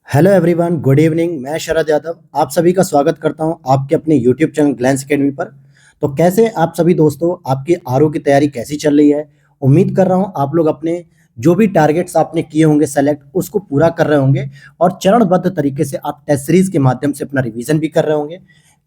Hello everyone, good evening. मैं शरद यादव आप सभी का स्वागत करता हूं आपके अपने यूट्यूब चैनल ग्लैंस एकेडमी पर। तो कैसे आप सभी दोस्तों, आपकी आरओ की तैयारी कैसी चल रही है? उम्मीद कर रहा हूं आप लोग अपने जो भी टारगेट्स आपने किए होंगे सेलेक्ट, उसको पूरा कर रहे होंगे और चरणबद्ध तरीके से आप टेस्ट सीरीज के माध्यम से अपना रिवीजन भी कर रहे होंगे,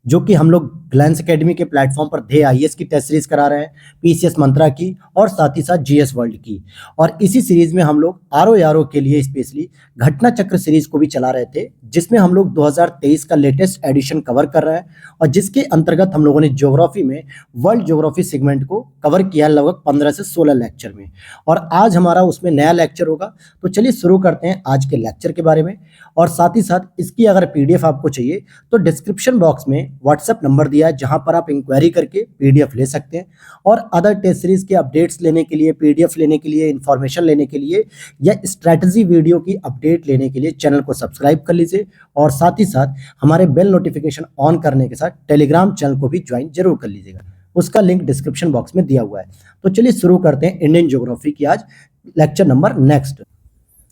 जो कि हम लोग ग्लैंस एकेडमी के प्लेटफॉर्म पर ध्येय आईएएस की टेस्ट सीरीज करा रहे हैं, पीसीएस मंत्रा की और साथ ही साथ जीएस वर्ल्ड की। और इसी सीरीज में हम लोग आरओ के लिए स्पेशली घटना चक्र सीरीज को भी चला रहे थे, जिसमें हम लोग 2023 का लेटेस्ट एडिशन कवर कर रहे हैं और जिसके अंतर्गत हम लोगों ने ज्योग्राफी में वर्ल्ड ज्योग्राफी सेगमेंट को कवर किया लगभग 15 से 16 लेक्चर में। और आज हमारा उसमें नया लेक्चर होगा। तो चलिए शुरू करते हैं आज के लेक्चर के बारे में। और साथ ही साथ इसकी अगर पीडीएफ आपको चाहिए तो डिस्क्रिप्शन बॉक्स में व्हाट्सएप नंबर दिया है, जहां पर आप इंक्वायरी करके पीडीएफ ले सकते हैं। और अदर टेस्ट सीरीज के अपडेट्स लेने के लिए, पीडीएफ लेने के लिए, इंफॉर्मेशन लेने के लिए या स्ट्रैटेजी वीडियो की अपडेट लेने के लिए चैनल को सब्सक्राइब कर लीजिए और साथ ही साथ हमारे बेल नोटिफिकेशन ऑन करने के साथ टेलीग्राम चैनल को भी ज्वाइन जरूर कर लीजिएगा। उसका लिंक डिस्क्रिप्शन बॉक्स में दिया हुआ है। तो चलिए शुरू करते हैं इंडियन ज्योग्राफी की आज लेक्चर नंबर नेक्स्ट।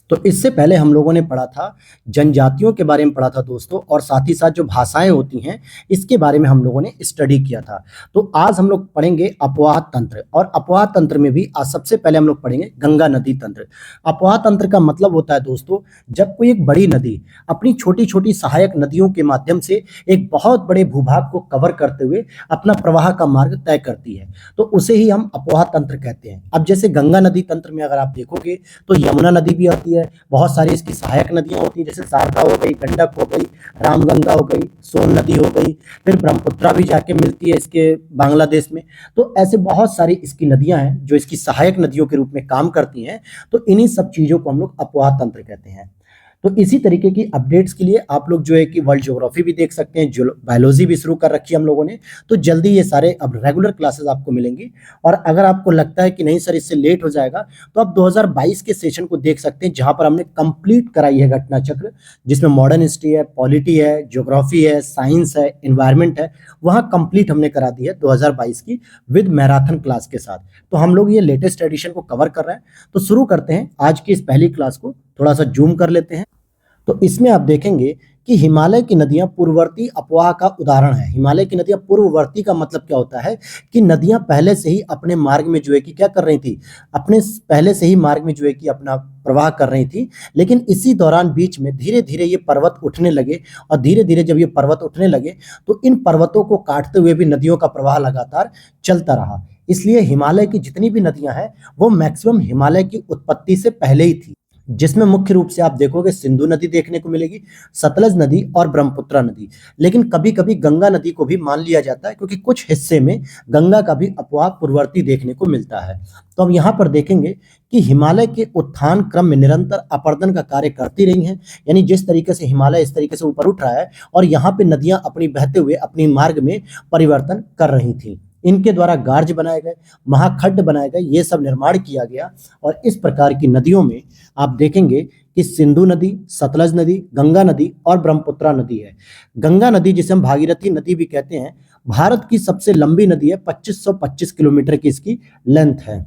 तो इससे पहले हम लोगों ने पढ़ा था जनजातियों के बारे में पढ़ा था दोस्तों, और साथ ही साथ जो भाषाएं होती हैं इसके बारे में हम लोगों ने स्टडी किया था। तो आज हम लोग पढ़ेंगे अपवाह तंत्र, और अपवाह तंत्र में भी आज सबसे पहले हम लोग पढ़ेंगे गंगा नदी तंत्र। अपवाह तंत्र का मतलब होता है दोस्तों, जब कोई एक बड़ी नदी अपनी छोटी छोटी सहायक नदियों के माध्यम से एक बहुत बड़े भूभाग को कवर करते हुए अपना प्रवाह का मार्ग तय करती है, तो उसे ही हम अपवाह तंत्र कहते हैं। अब जैसे गंगा नदी तंत्र में अगर आप देखोगे तो यमुना नदी भी आती है, बहुत सारी इसकी सहायक नदियां होती हैं, जैसे शारदा हो गई, गंडक हो गई, रामगंगा हो गई, सोन नदी हो गई, फिर ब्रह्मपुत्रा भी जाके मिलती है इसके बांग्लादेश में। तो ऐसे बहुत सारी इसकी नदियां हैं जो इसकी सहायक नदियों के रूप में काम करती हैं। तो इन्हीं सब चीजों को हम लोग अपवाह तंत्र कहते हैं। तो इसी तरीके की अपडेट्स के लिए आप लोग जो है कि वर्ल्ड ज्योग्राफी भी देख सकते हैं, जो बायोलॉजी भी शुरू कर रखी है हम लोगों ने। तो जल्दी ये सारे अब रेगुलर क्लासेस आपको मिलेंगी। और अगर आपको लगता है कि नहीं सर इससे लेट हो जाएगा, तो आप 2022 के सेशन को देख सकते हैं, जहां पर हमने कंप्लीट कराई है घटना चक्र, जिसमें मॉडर्न हिस्ट्री है, पॉलिटी है, ज्योग्राफी है, साइंस है, एनवायरमेंट है, वहां कंप्लीट हमने करा दी है 2022 की विद मैराथन क्लास के साथ। तो हम लोग ये लेटेस्ट एडिशन को कवर कर रहे हैं। तो शुरू करते हैं आज की इस पहली क्लास को, थोड़ा सा जूम कर लेते हैं। तो इसमें आप देखेंगे कि हिमालय की नदियां पूर्ववर्ती अपवाह का उदाहरण है। हिमालय की नदियां पूर्ववर्ती का मतलब क्या होता है कि नदियां पहले से ही अपने मार्ग में जो है कि क्या कर रही थी, अपने पहले से ही मार्ग में जो है कि अपना प्रवाह कर रही थी। लेकिन इसी दौरान बीच में धीरे धीरे ये पर्वत उठने लगे, और धीरे धीरे जब ये पर्वत उठने लगे तो इन पर्वतों को काटते हुए भी नदियों का प्रवाह लगातार चलता रहा। इसलिए हिमालय की जितनी भी नदियां हैं वो मैक्सिमम हिमालय की उत्पत्ति से पहले ही थी, जिसमें मुख्य रूप से आप देखोगे सिंधु नदी देखने को मिलेगी, सतलज नदी और ब्रह्मपुत्र नदी। लेकिन कभी कभी गंगा नदी को भी मान लिया जाता है, क्योंकि कुछ हिस्से में गंगा का भी अपवाह पूर्ववर्ती देखने को मिलता है। तो हम यहाँ पर देखेंगे कि हिमालय के उत्थान क्रम में निरंतर अपर्दन का कार्य करती रही हैं। यानी जिस तरीके से हिमालय इस तरीके से ऊपर उठ रहा है और यहाँ पे नदियां अपनी बहते हुए अपनी मार्ग में परिवर्तन कर रही थी, इनके द्वारा गार्ज बनाए गए, महाखड्ड बनाए गए, ये सब निर्माण किया गया। और इस प्रकार की नदियों में आप देखेंगे कि सिंधु नदी, सतलज नदी, गंगा नदी और ब्रह्मपुत्रा नदी है। गंगा नदी, जिसे हम भागीरथी नदी भी कहते हैं, भारत की सबसे लंबी नदी है। 2525 किलोमीटर की इसकी लेंथ है।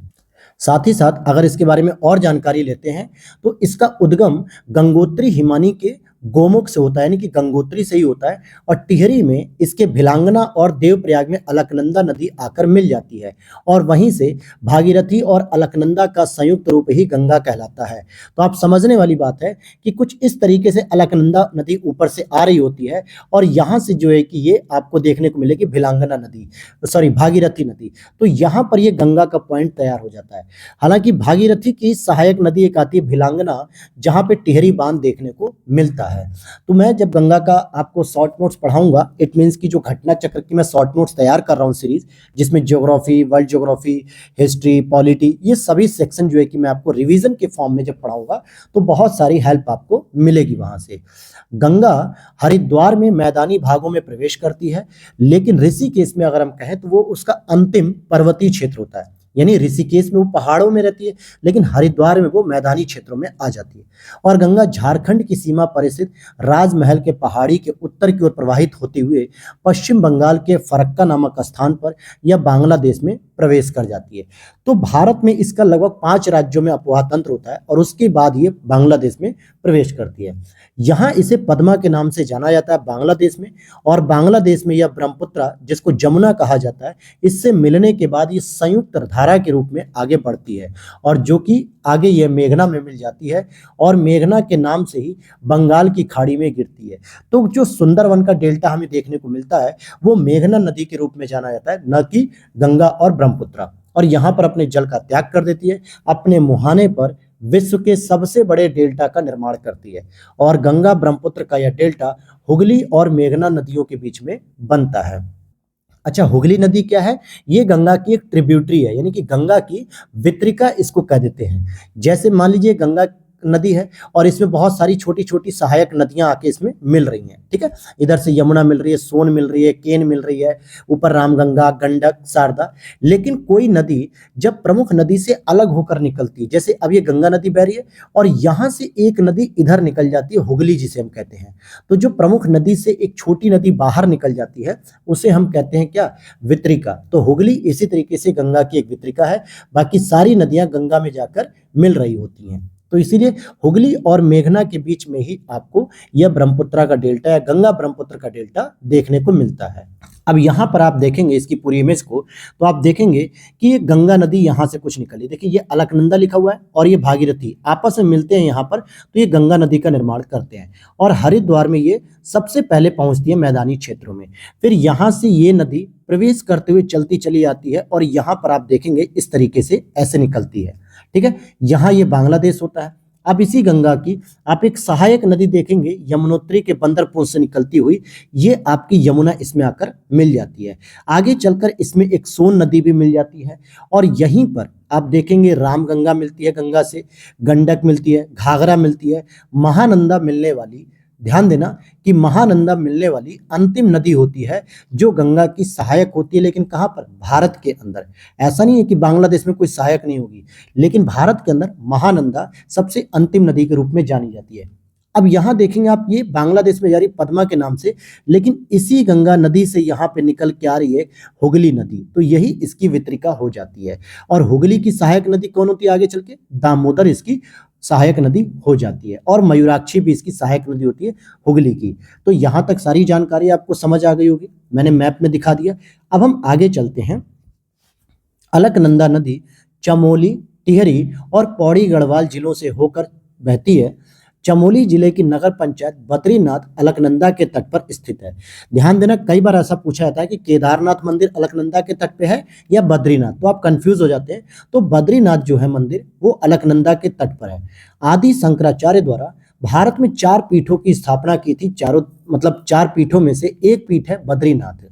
साथ ही साथ अगर इसके बारे में और जानकारी लेते हैं तो इसका उद्गम गंगोत्री हिमानी के गोमुख से होता है, यानी कि गंगोत्री से ही होता है, और टिहरी में इसके भिलांगना और देवप्रयाग में अलकनंदा नदी आकर मिल जाती है, और वहीं से भागीरथी और अलकनंदा का संयुक्त रूप ही गंगा कहलाता है। तो आप समझने वाली बात है कि कुछ इस तरीके से अलकनंदा नदी ऊपर से आ रही होती है, और यहाँ से जो है कि ये आपको देखने को मिलेगी भिलांगना नदी, सॉरी भागीरथी नदी। तो यहाँ पर ये गंगा का पॉइंट तैयार हो जाता है। हालांकि भागीरथी की सहायक नदी एक आती है भिलांगना, जहाँ पे टिहरी बांध देखने को मिलता है। तो मैं जब गंगा का आपको शॉर्ट नोट्स पढ़ाऊंगा, इट मींस कि जो घटना चक्र की मैं शॉर्ट नोट्स तैयार कर रहा हूं सीरीज, जिसमें geography, world geography, history, polity, ये सभी सेक्शन जो है कि मैं आपको रिवीजन के फॉर्म में जब पढ़ाऊंगा तो बहुत सारी हेल्प आपको मिलेगी वहां से। गंगा हरिद्वार में मैदानी भागों में प्रवेश करती है, लेकिन ऋषिकेश में अगर हम कहें तो वो उसका अंतिम पर्वतीय क्षेत्र होता है। यानी ऋषिकेश में वो पहाड़ों में रहती है, लेकिन हरिद्वार में वो मैदानी क्षेत्रों में आ जाती है। और गंगा झारखंड की सीमा पर स्थित राजमहल के पहाड़ी के उत्तर की ओर प्रवाहित होते हुए पश्चिम बंगाल के फरक्का नामक स्थान पर या बांग्लादेश में प्रवेश कर जाती है। तो भारत में इसका लगभग 5 राज्यों में अपवाह तंत्र होता है, और उसके बाद ये बांग्लादेश में प्रवेश करती है। यहाँ इसे पद्मा के नाम से जाना जाता है बांग्लादेश में, और बांग्लादेश में यह ब्रह्मपुत्र जिसको जमुना कहा जाता है, इससे मिलने के बाद ये संयुक्त धारा के रूप में आगे बढ़ती है, और जो कि आगे यह मेघना में मिल जाती है, और मेघना के नाम से ही बंगाल की खाड़ी में गिरती है। तो जो सुंदरवन का डेल्टा हमें देखने को मिलता है वो मेघना नदी के रूप में जाना जाता है, न कि गंगा और ब्रह्मपुत्र। और यहाँ पर अपने जल का त्याग कर देती है, अपने मुहाने पर विश्व के सबसे बड़े डेल्टा का निर्माण करती है, और गंगा ब्रह्मपुत्र का यह डेल्टा हुगली और मेघना नदियों के बीच में बनता है। अच्छा, हुगली नदी क्या है? ये गंगा की एक ट्रिब्यूटरी है, यानी कि गंगा की वितरिका इसको कह देते हैं। जैसे मान लीजिए गंगा नदी है और इसमें बहुत सारी छोटी छोटी सहायक नदियां आके इसमें मिल रही हैं, ठीक है। इधर से यमुना मिल रही है, सोन मिल रही है, केन मिल रही है, ऊपर रामगंगा, गंडक, शारदा। लेकिन कोई नदी जब प्रमुख नदी से अलग होकर निकलती है, जैसे अब ये गंगा नदी बह रही है और यहाँ से एक नदी इधर निकल जाती है, हुगली जिसे हम कहते हैं। तो जो प्रमुख नदी से एक छोटी नदी बाहर निकल जाती है उसे हम कहते हैं क्या? वितरिका। तो हुगली इसी तरीके से गंगा की एक वितरिका है, बाकी सारी नदियां गंगा में जाकर मिल रही होती हैं। तो इसीलिए हुगली और मेघना के बीच में ही आपको यह ब्रह्मपुत्र का डेल्टा या गंगा ब्रह्मपुत्र का डेल्टा देखने को मिलता है। अब यहाँ पर आप देखेंगे इसकी पूरी इमेज को, तो आप देखेंगे कि ये गंगा नदी यहाँ से कुछ निकली। देखिए ये अलकनंदा लिखा हुआ है और ये भागीरथी आपस में मिलते हैं यहाँ पर, तो ये गंगा नदी का निर्माण करते हैं और हरिद्वार में ये सबसे पहले पहुंचती है मैदानी क्षेत्रों में। फिर यहाँ से ये नदी प्रवेश करते हुए चलती चली आती है और यहाँ पर आप देखेंगे इस तरीके से ऐसे निकलती है, ठीक है। यहाँ ये बांग्लादेश होता है। अब इसी गंगा की आप एक सहायक नदी देखेंगे यमुनोत्री के बंदरपुर से निकलती हुई, ये आपकी यमुना इसमें आकर मिल जाती है। आगे चलकर इसमें एक सोन नदी भी मिल जाती है और यहीं पर आप देखेंगे रामगंगा मिलती है, गंगा से गंडक मिलती है, घाघरा मिलती है, महानंदा मिलने वाली, ध्यान देना कि महानंदा मिलने वाली अंतिम नदी होती है जो गंगा की सहायक होती है। लेकिन कहाँ पर? भारत के अंदर। ऐसा नहीं है कि बांग्लादेश में कोई सहायक नहीं होगी, लेकिन भारत के अंदर महानंदा सबसे अंतिम नदी के रूप में जानी जाती है। अब यहाँ देखेंगे आप, ये बांग्लादेश में जा रही पद्मा के नाम से, लेकिन इसी गंगा नदी से यहाँ पे निकल के आ रही है हुगली नदी, तो यही इसकी वितरिका हो जाती है। और हुगली की सहायक नदी कौन होती है आगे चल के? दामोदर इसकी सहायक नदी हो जाती है और मयूराक्षी भी इसकी सहायक नदी होती है हुगली की। तो यहाँ तक सारी जानकारी आपको समझ आ गई होगी, मैंने मैप में दिखा दिया। अब हम आगे चलते हैं। अलकनंदा नदी चमोली, टिहरी और पौड़ी गढ़वाल जिलों से होकर बहती है। चमोली जिले की नगर पंचायत बद्रीनाथ अलकनंदा के तट पर स्थित है। ध्यान देना, कई बार ऐसा पूछा जाता है कि केदारनाथ मंदिर अलकनंदा के तट पे है या बद्रीनाथ, तो आप कंफ्यूज हो जाते हैं। तो बद्रीनाथ जो है मंदिर वो अलकनंदा के तट पर है। आदि शंकराचार्य द्वारा भारत में 4 पीठों की स्थापना की थी। चारों 4 पीठों में से एक पीठ है बद्रीनाथ,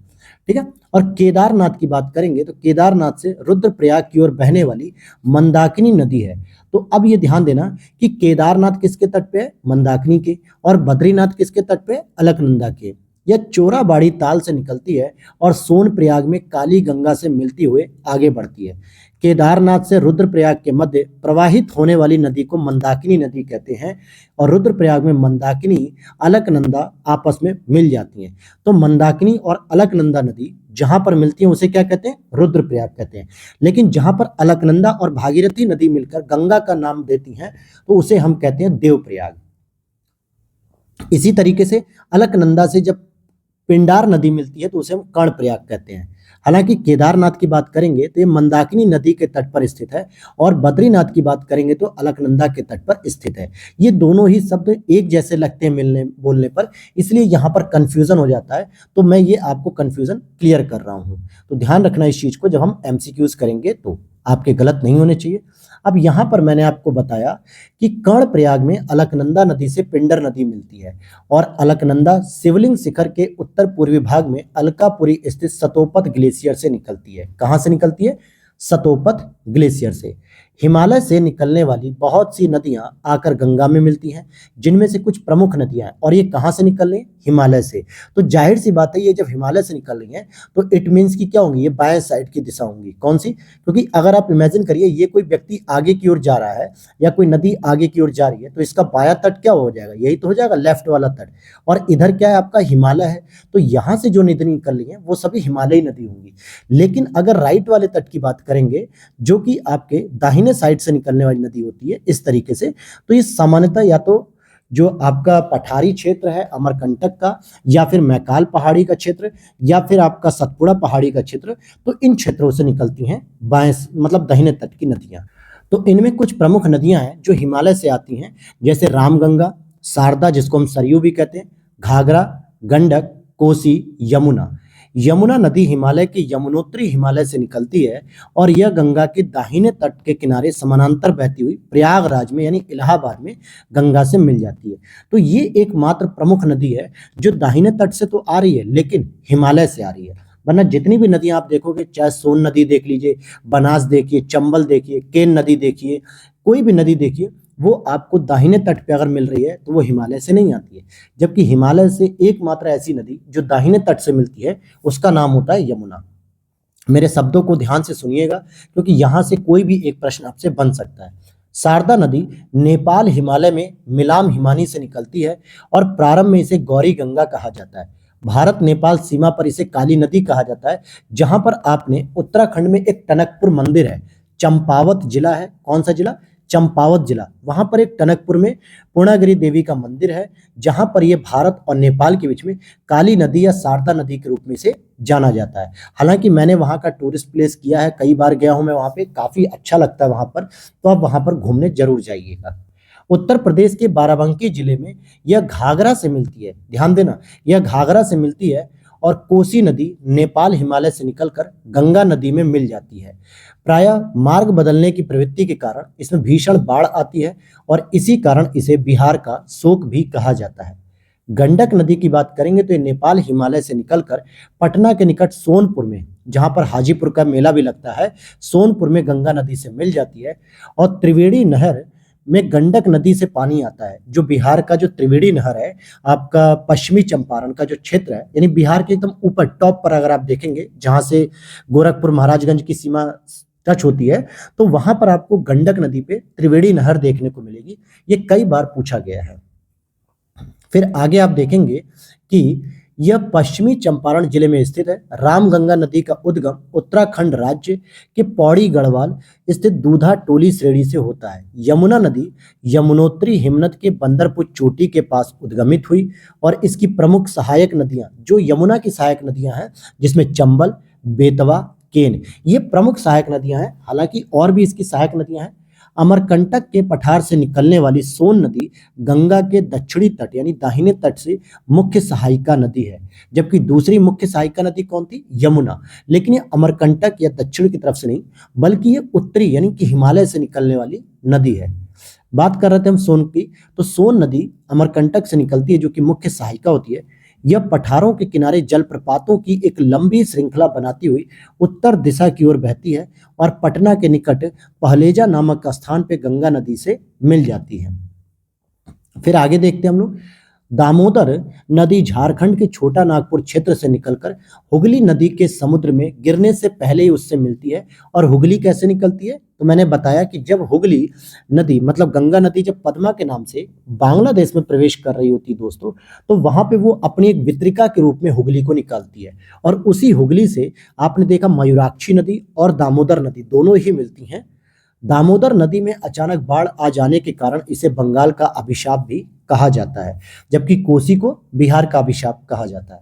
ठीक है। और केदारनाथ की बात करेंगे तो केदारनाथ से रुद्रप्रयाग की ओर बहने वाली मंदाकिनी नदी है। तो अब ये ध्यान देना कि केदारनाथ किसके तट पे है? मंदाकिनी के। और बद्रीनाथ किसके तट पे है? अलकनंदा के। यह चोराबाड़ी ताल से निकलती है और सोनप्रयाग में काली गंगा से मिलती हुए आगे बढ़ती है। केदारनाथ से रुद्रप्रयाग के मध्य प्रवाहित होने वाली नदी को मंदाकिनी नदी कहते हैं और रुद्रप्रयाग में मंदाकिनी, अलकनंदा आपस में मिल जाती हैं। तो मंदाकिनी और अलकनंदा नदी जहां पर मिलती है उसे क्या कहते हैं? रुद्रप्रयाग कहते हैं। लेकिन जहां पर अलकनंदा और भागीरथी नदी मिलकर गंगा का नाम देती हैं तो उसे हम कहते हैं देवप्रयाग। इसी तरीके से अलकनंदा से जब पिंडार नदी मिलती है तो उसे हम कर्णप्रयाग कहते हैं। हालांकि केदारनाथ की बात करेंगे तो ये मंदाकिनी नदी के तट पर स्थित है और बद्रीनाथ की बात करेंगे तो अलकनंदा के तट पर स्थित है। ये दोनों ही शब्द एक जैसे लगते हैं मिलने बोलने पर, इसलिए यहाँ पर कंफ्यूजन हो जाता है। तो मैं ये आपको कंफ्यूजन क्लियर कर रहा हूँ, तो ध्यान रखना इस चीज को, जब हम एमसीक्यूज करेंगे तो आपके गलत नहीं होने चाहिए। अब यहाँ पर मैंने आपको बताया कि कर्णप्रयाग में अलकनंदा नदी से पिंडर नदी मिलती है और अलकनंदा शिवलिंग शिखर के उत्तर पूर्वी भाग में अलकापुरी स्थित सतोपत ग्लेशियर से निकलती है। कहाँ से निकलती है? सतोपत ग्लेशियर से। हिमालय से निकलने वाली बहुत सी नदियां आकर गंगा में मिलती हैं, जिनमें से कुछ प्रमुख नदियां हैं। और ये कहाँ से निकल रही हैं? हिमालय से। तो जाहिर सी बात है ये जब हिमालय से निकल रही हैं तो इट मीन्स की क्या होंगी? ये बाएं साइड की दिशा होंगी। कौन सी? क्योंकि अगर आप इमेजिन करिए ये कोई व्यक्ति आगे की ओर जा रहा है या कोई नदी आगे की ओर जा रही है तो इसका बायां तट क्या हो जाएगा? यही तो हो जाएगा, लेफ्ट वाला तट। और इधर क्या है? आपका हिमालय है। तो यहाँ से जो नदी निकल रही है वो सभी हिमालयी नदी होंगी। लेकिन अगर राइट वाले तट की बात करेंगे जो कि आपके दाहिने साइड से निकलने वाली नदी होती है इस तरीके से, तो ये सामान्यतः या तो जो आपका पठारी क्षेत्र है अमरकंटक का, या फिर मैकाल पहाड़ी का क्षेत्र, या फिर आपका सतपुड़ा पहाड़ी का क्षेत्र, तो इन क्षेत्रों से निकलती हैं बाएं मतलब दाहिने तट की नदियां। तो इनमें कुछ प्रमुख नदियां हैं जो हिमालय से आती हैं, जैसे रामगंगा, शारदा जिसको हम सरयू भी कहते हैं, घाघरा, गंडक, कोसी, यमुना। यमुना नदी हिमालय के यमुनोत्री हिमालय से निकलती है और यह गंगा के दाहिने तट के किनारे समानांतर बहती हुई प्रयागराज में यानी इलाहाबाद में गंगा से मिल जाती है। तो ये एकमात्र प्रमुख नदी है जो दाहिने तट से तो आ रही है लेकिन हिमालय से आ रही है। वरना जितनी भी नदियां आप देखोगे, चाहे सोन नदी देख लीजिए, बनास देखिए, चंबल देखिए, केन नदी देखिए, कोई भी नदी देखिए, वो आपको दाहिने तट पे अगर मिल रही है तो वो हिमालय से नहीं आती है। जबकि हिमालय से एकमात्र ऐसी नदी जो दाहिने तट से मिलती है उसका नाम होता है यमुना। मेरे शब्दों को ध्यान से सुनिएगा क्योंकि यहां से कोई भी एक प्रश्न आपसे बन सकता है। शारदा नदी नेपाल हिमालय में मिलाम हिमानी से निकलती है और प्रारंभ में इसे गौरी गंगा कहा जाता है। भारत नेपाल सीमा पर इसे काली नदी कहा जाता है, जहां पर आपने उत्तराखंड में एक टनकपुर मंदिर है, चंपावत जिला है। कौन सा जिला? चंपावत जिला। वहां पर एक टनकपुर में पूर्णागिरि देवी का मंदिर है, जहां पर यह भारत और नेपाल के बीच में काली नदी या शारदा नदी के रूप में से जाना जाता है। हालांकि मैंने वहां का टूरिस्ट प्लेस किया है, कई बार गया हूं मैं वहां पे, काफी अच्छा लगता है वहां पर, तो आप वहां पर घूमने जरूर जाइएगा। उत्तर प्रदेश के बाराबंकी जिले में यह घाघरा से मिलती है, ध्यान देना, यह घाघरा से मिलती है और कोसी नदी नेपाल हिमालय से निकलकर गंगा नदी में मिल जाती है। प्रायः मार्ग बदलने की प्रवृत्ति के कारण इसमें भीषण बाढ़ आती है और इसी कारण इसे बिहार का शोक भी कहा जाता है। गंडक नदी की बात करेंगे तो ये नेपाल हिमालय से निकलकर पटना के निकट सोनपुर में, जहां पर हाजीपुर का मेला भी लगता है, सोनपुर में गंगा नदी से मिल जाती है। और त्रिवेणी नहर में गंडक नदी से पानी आता है। जो बिहार का जो त्रिवेणी नहर है, आपका पश्चिमी चंपारण का जो क्षेत्र है, यानी बिहार के एकदम ऊपर टॉप पर अगर आप देखेंगे, जहां से गोरखपुर महाराजगंज की सीमा टच होती है, तो वहां पर आपको गंडक नदी पे त्रिवेणी नहर देखने को मिलेगी। ये कई बार पूछा गया है। फिर आगे आप देखेंगे कि यह पश्चिमी चंपारण जिले में स्थित है। रामगंगा नदी का उद्गम उत्तराखंड राज्य के पौड़ी गढ़वाल स्थित दूधा टोली श्रेणी से होता है। यमुना नदी यमुनोत्री हिमनद के बंदरपुर चोटी के पास उद्गमित हुई और इसकी प्रमुख सहायक नदियां, जो यमुना की सहायक नदियां हैं, जिसमें चंबल, बेतवा, केन, ये प्रमुख सहायक नदियां हैं। हालांकि और भी इसकी सहायक नदियां हैं। अमरकंटक के पठार से निकलने वाली सोन नदी गंगा के दक्षिणी तट यानी दाहिने तट से मुख्य सहायिका नदी है, जबकि दूसरी मुख्य सहायिका नदी कौन थी? यमुना। लेकिन ये अमरकंटक या दक्षिण की तरफ से नहीं, बल्कि ये उत्तरी यानी कि हिमालय से निकलने वाली नदी है। बात कर रहे थे हम सोन की, तो सोन नदी अमरकंटक से निकलती है, जो कि मुख्य सहायिका होती है। यह पठारों के किनारे जलप्रपातों की एक लंबी श्रृंखला बनाती हुई उत्तर दिशा की ओर बहती है और पटना के निकट पहलेजा नामक स्थान पे गंगा नदी से मिल जाती है। फिर आगे देखते हैं हम लोग। दामोदर नदी झारखंड के छोटा नागपुर क्षेत्र से निकलकर हुगली नदी के समुद्र में गिरने से पहले ही उससे मिलती है। और हुगली कैसे निकलती है? तो मैंने बताया कि जब हुगली नदी मतलब गंगा नदी जब पद्मा के नाम से बांग्लादेश में प्रवेश कर रही होती है दोस्तों, तो वहां पे वो अपनी एक वितरिका के रूप में हुगली को निकालती है और उसी हुगली से आपने देखा मयूराक्षी नदी और दामोदर नदी दोनों ही मिलती हैं। दामोदर नदी में अचानक बाढ़ आ जाने के कारण इसे बंगाल का अभिशाप भी कहा जाता है, जबकि कोसी को बिहार का अभिशाप कहा जाता है।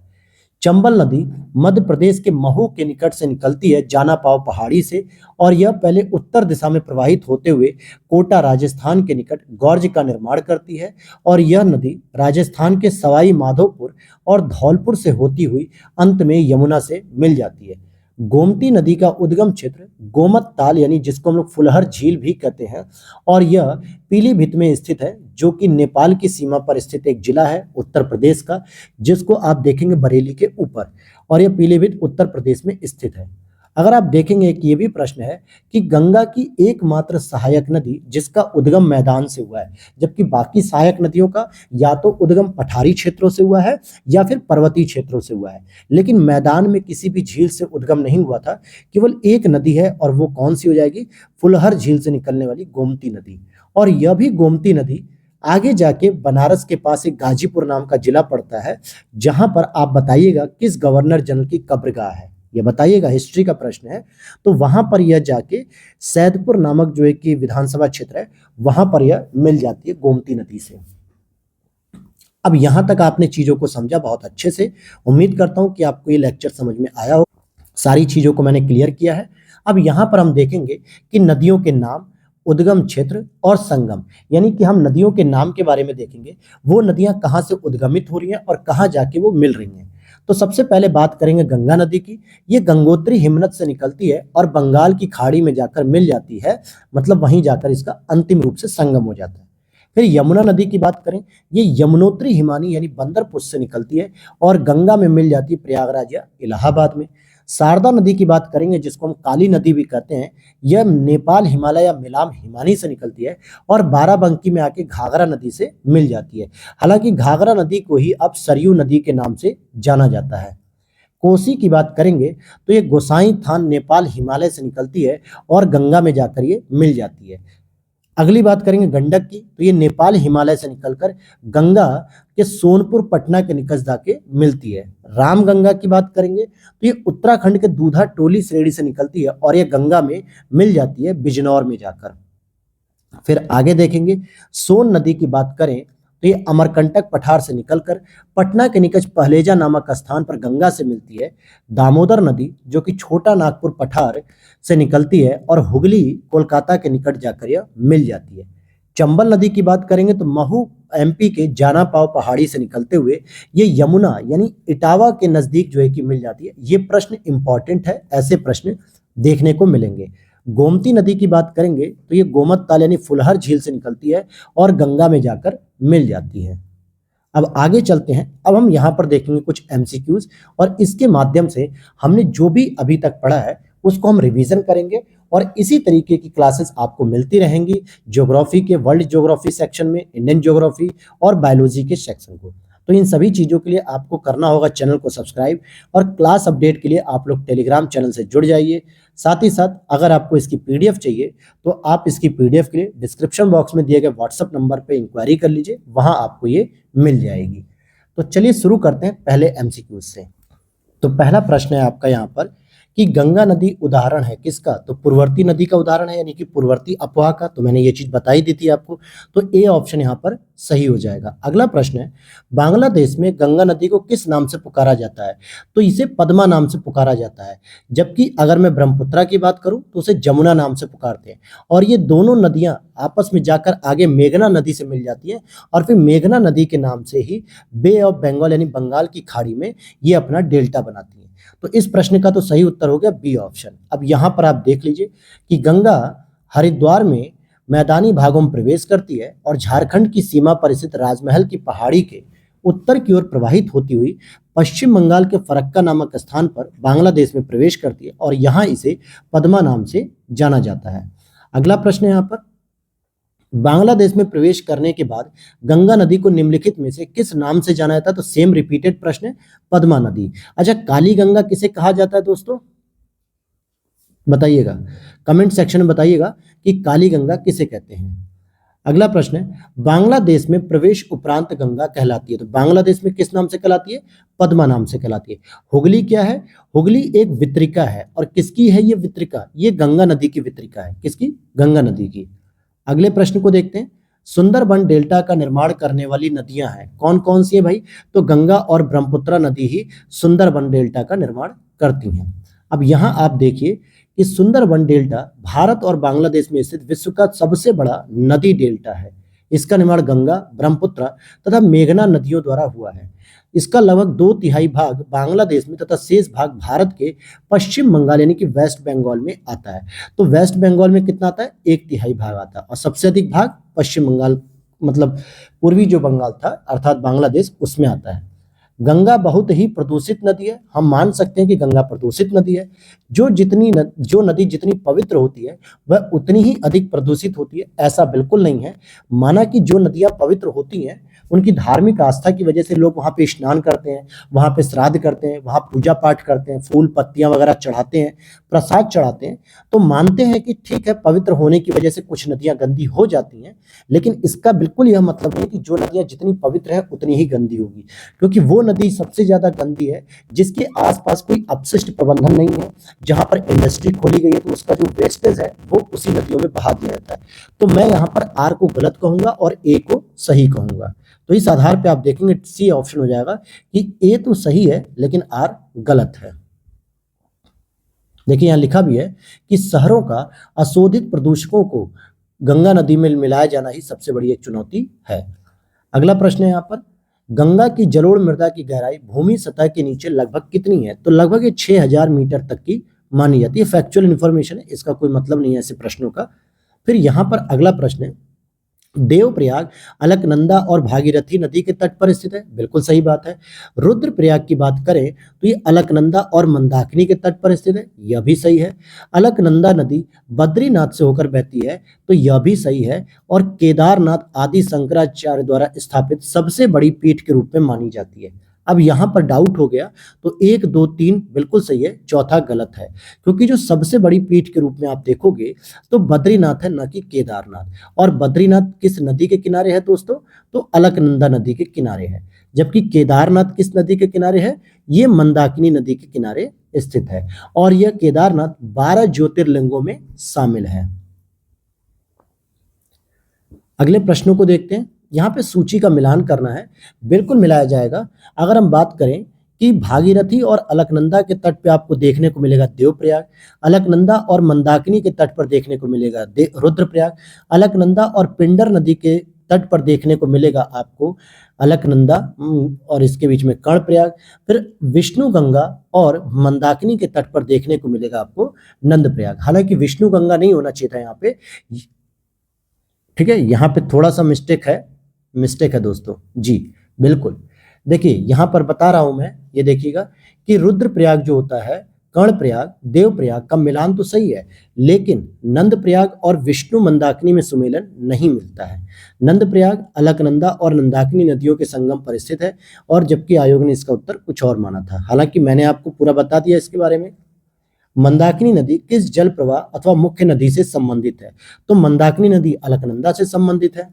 चंबल नदी मध्य प्रदेश के महू के निकट से निकलती है जाना पाव पहाड़ी से, और यह पहले उत्तर दिशा में प्रवाहित होते हुए कोटा राजस्थान के निकट गौर्ज का निर्माण करती है और यह नदी राजस्थान के सवाई माधोपुर और धौलपुर से होती हुई अंत में यमुना से मिल जाती है। गोमती नदी का उद्गम क्षेत्र गोमत ताल यानी जिसको हम लोग फुलहर झील भी कहते हैं, और यह पीलीभीत में स्थित है, जो कि नेपाल की सीमा पर स्थित एक जिला है उत्तर प्रदेश का, जिसको आप देखेंगे बरेली के ऊपर, और यह पीलीभीत उत्तर प्रदेश में स्थित है। अगर आप देखेंगे कि ये भी प्रश्न है कि गंगा की एकमात्र सहायक नदी जिसका उद्गम मैदान से हुआ है, जबकि बाकी सहायक नदियों का या तो उद्गम पठारी क्षेत्रों से हुआ है या फिर पर्वतीय क्षेत्रों से हुआ है, लेकिन मैदान में किसी भी झील से उद्गम नहीं हुआ था। केवल एक नदी है और वो कौन सी हो जाएगी? फुलहर झील से निकलने वाली गोमती नदी। और यह भी गोमती नदी आगे जाके बनारस के पास एक गाजीपुर नाम का जिला पड़ता है, जहां पर आप बताइएगा किस गवर्नर जनरल की कब्रगाह है, ये बताइएगा, हिस्ट्री का प्रश्न है। तो वहां पर यह जाके सैदपुर नामक जो एक विधानसभा क्षेत्र है, वहां पर यह मिल जाती है गोमती नदी से। अब यहाँ तक आपने चीज़ों को समझा बहुत अच्छे से। उम्मीद करता हूँ कि आपको ये लेक्चर समझ में आया हो। सारी चीज़ों को मैंने क्लियर किया है। अब यहाँ पर हम देखेंगे कि नदियों के नाम, उद्गम क्षेत्र और संगम, यानी कि हम नदियों के नाम के बारे में देखेंगे। वो नदियाँ कहाँ से उद्गमित हो रही हैं और कहाँ जाके वो मिल रही हैं। तो सबसे पहले बात करेंगे गंगा नदी की। ये गंगोत्री हिमनद से निकलती है और बंगाल की खाड़ी में जाकर मिल जाती है, मतलब वहीं जाकर इसका अंतिम रूप से संगम हो जाता है। फिर यमुना नदी की बात करें, ये यमुनोत्री हिमानी यानी बंदरपुर से निकलती है और गंगा में मिल जाती है प्रयागराज या इलाहाबाद में। शारदा नदी की बात करेंगे, जिसको हम काली नदी भी कहते हैं, यह नेपाल हिमालय या मिलाम हिमानी से निकलती है और बाराबंकी में आके घाघरा नदी से मिल जाती है। हालांकि घाघरा नदी को ही अब सरयू नदी के नाम से जाना जाता है। कोसी की बात करेंगे तो ये गोसाई थान नेपाल हिमालय से निकलती है और गंगा में जाकर ये मिल जाती है। अगली बात करेंगे गंडक की, तो ये नेपाल हिमालय से निकलकर गंगा के सोनपुर पटना के निकट जाके मिलती है। रामगंगा की बात करेंगे तो ये उत्तराखंड के दूधा टोली श्रेणी से निकलती है और ये गंगा में मिल जाती है बिजनौर में जाकर। फिर आगे देखेंगे सोन नदी की बात करें तो ये अमरकंटक पठार से निकलकर पटना के निकट पहलेजा नामक स्थान पर गंगा से मिलती है। दामोदर नदी जो कि छोटा नागपुर पठार से निकलती है और हुगली कोलकाता के निकट जाकर यह मिल जाती है। चंबल नदी की बात करेंगे तो महू एमपी के जाना पाव पहाड़ी से निकलते हुए ये यमुना यानी इटावा के नजदीक जो है कि मिल जाती है। ये प्रश्न इंपॉर्टेंट है, ऐसे प्रश्न देखने को मिलेंगे। गोमती नदी की बात करेंगे तो ये गोमत ताल यानी फुलहर झील से निकलती है और गंगा में जाकर मिल जाती है। अब आगे चलते हैं। अब हम यहाँ पर देखेंगे कुछ एमसीक्यूज और इसके माध्यम से हमने जो भी अभी तक पढ़ा है उसको हम रिवीजन करेंगे और इसी तरीके की क्लासेस आपको मिलती रहेंगी ज्योग्राफी के वर्ल्ड ज्योग्राफी सेक्शन में, इंडियन ज्योग्राफी और बायोलॉजी के सेक्शन को। तो इन सभी चीज़ों के लिए आपको करना होगा चैनल को सब्सक्राइब और क्लास अपडेट के लिए आप लोग टेलीग्राम चैनल से जुड़ जाइए। साथ ही साथ अगर आपको इसकी पीडीएफ चाहिए तो आप इसकी पीडीएफ के लिए डिस्क्रिप्शन बॉक्स में दिए गए व्हाट्सएप नंबर पे इंक्वायरी कर लीजिए, वहां आपको ये मिल जाएगी। तो चलिए शुरू करते हैं पहले एमसीक्यू से। तो पहला प्रश्न है आपका यहाँ पर कि गंगा नदी उदाहरण है किसका? तो पूर्ववर्ती नदी का उदाहरण है, यानी कि पूर्ववर्ती अफवाह का। तो मैंने ये चीज बताई दी थी आपको, तो ए ऑप्शन यहाँ पर सही हो जाएगा। अगला प्रश्न है बांग्लादेश में गंगा नदी को किस नाम से पुकारा जाता है? तो इसे पद्मा नाम से पुकारा जाता है, जबकि अगर मैं ब्रह्मपुत्रा की बात करूं तो उसे जमुना नाम से पुकारते हैं। और ये दोनों नदियां आपस में जाकर आगे मेघना नदी से मिल जाती है और फिर मेघना नदी के नाम से ही बे ऑफ बंगाल यानी बंगाल की खाड़ी में ये अपना डेल्टा बनाती है। तो इस प्रश्न का तो सही उत्तर हो गया बी ऑप्शन। अब यहाँ पर आप देख लीजिए कि गंगा हरिद्वार में मैदानी भागों में प्रवेश करती है और झारखंड की सीमा पर स्थित राजमहल की पहाड़ी के उत्तर की ओर प्रवाहित होती हुई पश्चिम बंगाल के फरक्का नामक स्थान पर बांग्लादेश में प्रवेश करती है और यहाँ इसे पद्मा नाम से जाना जाता है। अगला प्रश्न है यहाँ पर बांग्लादेश में प्रवेश करने के बाद गंगा नदी को निम्नलिखित में से किस नाम से जाना जाता है? तो सेम रिपीटेड प्रश्न है, पद्मा नदी। अच्छा, काली गंगा किसे कहा जाता है दोस्तों? बताइएगा, कमेंट सेक्शन में बताइएगा कि काली गंगा किसे कहते हैं। अगला प्रश्न है बांग्लादेश में प्रवेश उपरांत गंगा कहलाती है, तो बांग्लादेश में किस नाम से कहलाती है? पद्मा नाम से कहलाती है। हुगली क्या है? हुगली एक वितरिका है। और किसकी है ये वितरिका? ये गंगा नदी की वितरिका है। किसकी? गंगा नदी की। अगले प्रश्न को देखते हैं। सुंदरबन डेल्टा का निर्माण करने वाली नदियां हैं, कौन कौन सी है भाई? तो गंगा और ब्रह्मपुत्रा नदी ही सुंदरबन डेल्टा का निर्माण करती हैं। अब यहाँ आप देखिए कि सुंदरबन डेल्टा भारत और बांग्लादेश में स्थित विश्व का सबसे बड़ा नदी डेल्टा है। इसका निर्माण गंगा, ब्रह्मपुत्रा तथा मेघना नदियों द्वारा हुआ है। इसका लगभग 2/3 भाग बांग्लादेश में तथा शेष भाग भारत के पश्चिम बंगाल यानी कि वेस्ट बंगाल में आता है। तो वेस्ट बंगाल में कितना आता है? 1/3 भाग आता है और सबसे अधिक भाग पश्चिम बंगाल मतलब पूर्वी जो बंगाल था अर्थात बांग्लादेश उसमें आता है। गंगा बहुत ही प्रदूषित नदी है। हम मान सकते हैं कि गंगा प्रदूषित नदी है। जो नदी जितनी पवित्र होती है वह उतनी ही अधिक प्रदूषित होती है, ऐसा बिल्कुल नहीं है। माना कि जो नदियां पवित्र होती हैं उनकी धार्मिक आस्था की वजह से लोग वहां पे स्नान करते हैं, वहां पे श्राद्ध करते हैं, वहां पूजा पाठ करते हैं, फूल पत्तियां वगैरह चढ़ाते हैं, प्रसाद चढ़ाते हैं, तो मानते हैं कि ठीक है पवित्र होने की वजह से कुछ नदियां गंदी हो जाती हैं, लेकिन इसका बिल्कुल यह मतलब नहीं कि जो नदियां जितनी पवित्र है उतनी ही गंदी होगी, क्योंकि वो नदी सबसे ज्यादा गंदी है जिसके आसपास कोई अपशिष्ट प्रबंधन नहीं है। जहां पर इंडस्ट्री खोली गई है तो उसका जो वेस्टेज है वो उसी नदियों में बहा दिया जाता है। तो मैं यहाँ पर आर को गलत कहूंगा और ए को सही कहूंगा। तो इस आधार पे आप देखेंगे सी ऑप्शन हो जाएगा कि ए तो सही है लेकिन आर गलत है। देखिए यहाँ लिखा भी है कि शहरों का अशोधित प्रदूषकों को गंगा नदी में मिलाया जाना ही सबसे बड़ी एक चुनौती है। अगला प्रश्न है यहाँ पर, गंगा की जलोढ़ मृदा की गहराई भूमि सतह के नीचे लगभग कितनी है? तो लगभग ये 6000 मीटर तक की मानी जाती है। फैक्चुअल इंफॉर्मेशन है, इसका कोई मतलब नहीं है ऐसे प्रश्नों का। फिर यहाँ पर अगला प्रश्न है, देवप्रयाग अलकनंदा और भागीरथी नदी के तट पर स्थित है। बिल्कुल सही बात है। रुद्रप्रयाग की बात करें तो ये अलकनंदा और मंदाकिनी के तट पर स्थित है, यह भी सही है। अलकनंदा नदी बद्रीनाथ से होकर बहती है, तो यह भी सही है। और केदारनाथ आदि शंकराचार्य द्वारा स्थापित सबसे बड़ी पीठ के रूप में मानी जाती है। अब यहाँ पर डाउट हो गया, तो 1 2 3 बिल्कुल सही है, चौथा गलत है, क्योंकि जो सबसे बड़ी पीठ के रूप में आप देखोगे तो बद्रीनाथ है, न कि केदारनाथ। और बद्रीनाथ किस नदी के किनारे है दोस्तों? तो अलकनंदा नदी के किनारे है। जबकि केदारनाथ किस नदी के किनारे है? ये मंदाकिनी नदी के किनारे स्थित है। और यह केदारनाथ 12 ज्योतिर्लिंगों में शामिल है। अगले प्रश्नों को देखते हैं। यहाँ पे सूची का मिलान करना है, बिल्कुल मिलाया जाएगा। अगर हम बात करें कि भागीरथी और अलकनंदा के तट पे आपको देखने को मिलेगा देवप्रयाग, अलकनंदा और मंदाकिनी के तट पर देखने को मिलेगा रुद्रप्रयाग, अलकनंदा और पिंडर नदी के तट पर देखने को मिलेगा आपको अलकनंदा और इसके बीच में कर्णप्रयाग। फिर विष्णु गंगा और मंदाकिनी के तट पर देखने को मिलेगा आपको नंदप्रयाग। हालांकि विष्णु गंगा नहीं होना चाहिए था यहाँ पे, ठीक है, यहाँ पे थोड़ा सा मिस्टेक है दोस्तों जी, बिल्कुल। देखिए यहाँ पर बता रहा हूं मैं, ये देखिएगा कि रुद्रप्रयाग जो होता है, कर्णप्रयाग, देवप्रयाग का मिलान तो सही है, लेकिन नंदप्रयाग और विष्णु मंदाकिनी में सुमेलन नहीं मिलता है। नंदप्रयाग अलकनंदा और नंदाकिनी नदियों के संगम पर स्थित है, और जबकि आयोग ने इसका उत्तर कुछ और माना था। हालांकि मैंने आपको पूरा बता दिया इसके बारे में। मंदाकिनी नदी किस जल प्रवाह अथवा मुख्य नदी से संबंधित है? तो मंदाकिनी नदी अलकनंदा से संबंधित है।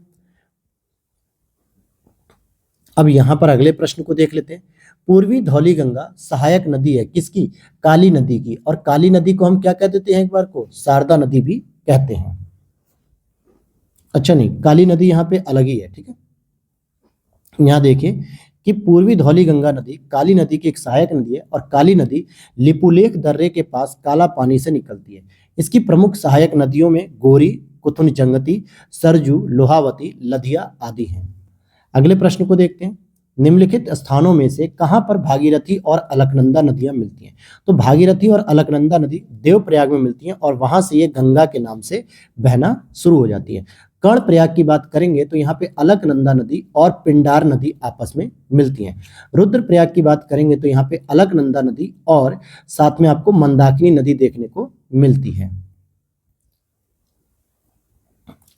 अब यहां पर अगले प्रश्न को देख लेते हैं। पूर्वी धौली गंगा सहायक नदी है किसकी? काली नदी की। और काली नदी को हम क्या कह देते हैं एक बार को? शारदा नदी भी कहते हैं। अच्छा नहीं, काली नदी यहाँ पे अलग ही है, ठीक है। यहाँ देखिए कि पूर्वी धौली गंगा नदी काली नदी की एक सहायक नदी है, और काली नदी लिपुलेख दर्रे के पास काला पानी से निकलती है। इसकी प्रमुख सहायक नदियों में गोरी, कुथुन जंगती, सरजू, लोहावती, लधिया आदि हैं। अगले प्रश्न को देखते हैं। निम्नलिखित स्थानों में से कहां पर भागीरथी और अलकनंदा नदियां मिलती हैं? तो भागीरथी और अलकनंदा नदी देवप्रयाग में मिलती हैं, और वहां से ये गंगा के नाम से बहना शुरू हो जाती है। कर्णप्रयाग की बात करेंगे तो यहाँ पे अलकनंदा नदी और पिंडार नदी आपस में मिलती हैं। रुद्रप्रयाग की बात करेंगे तो यहाँ पे अलकनंदा नदी और साथ में आपको मंदाकिनी नदी देखने को मिलती है।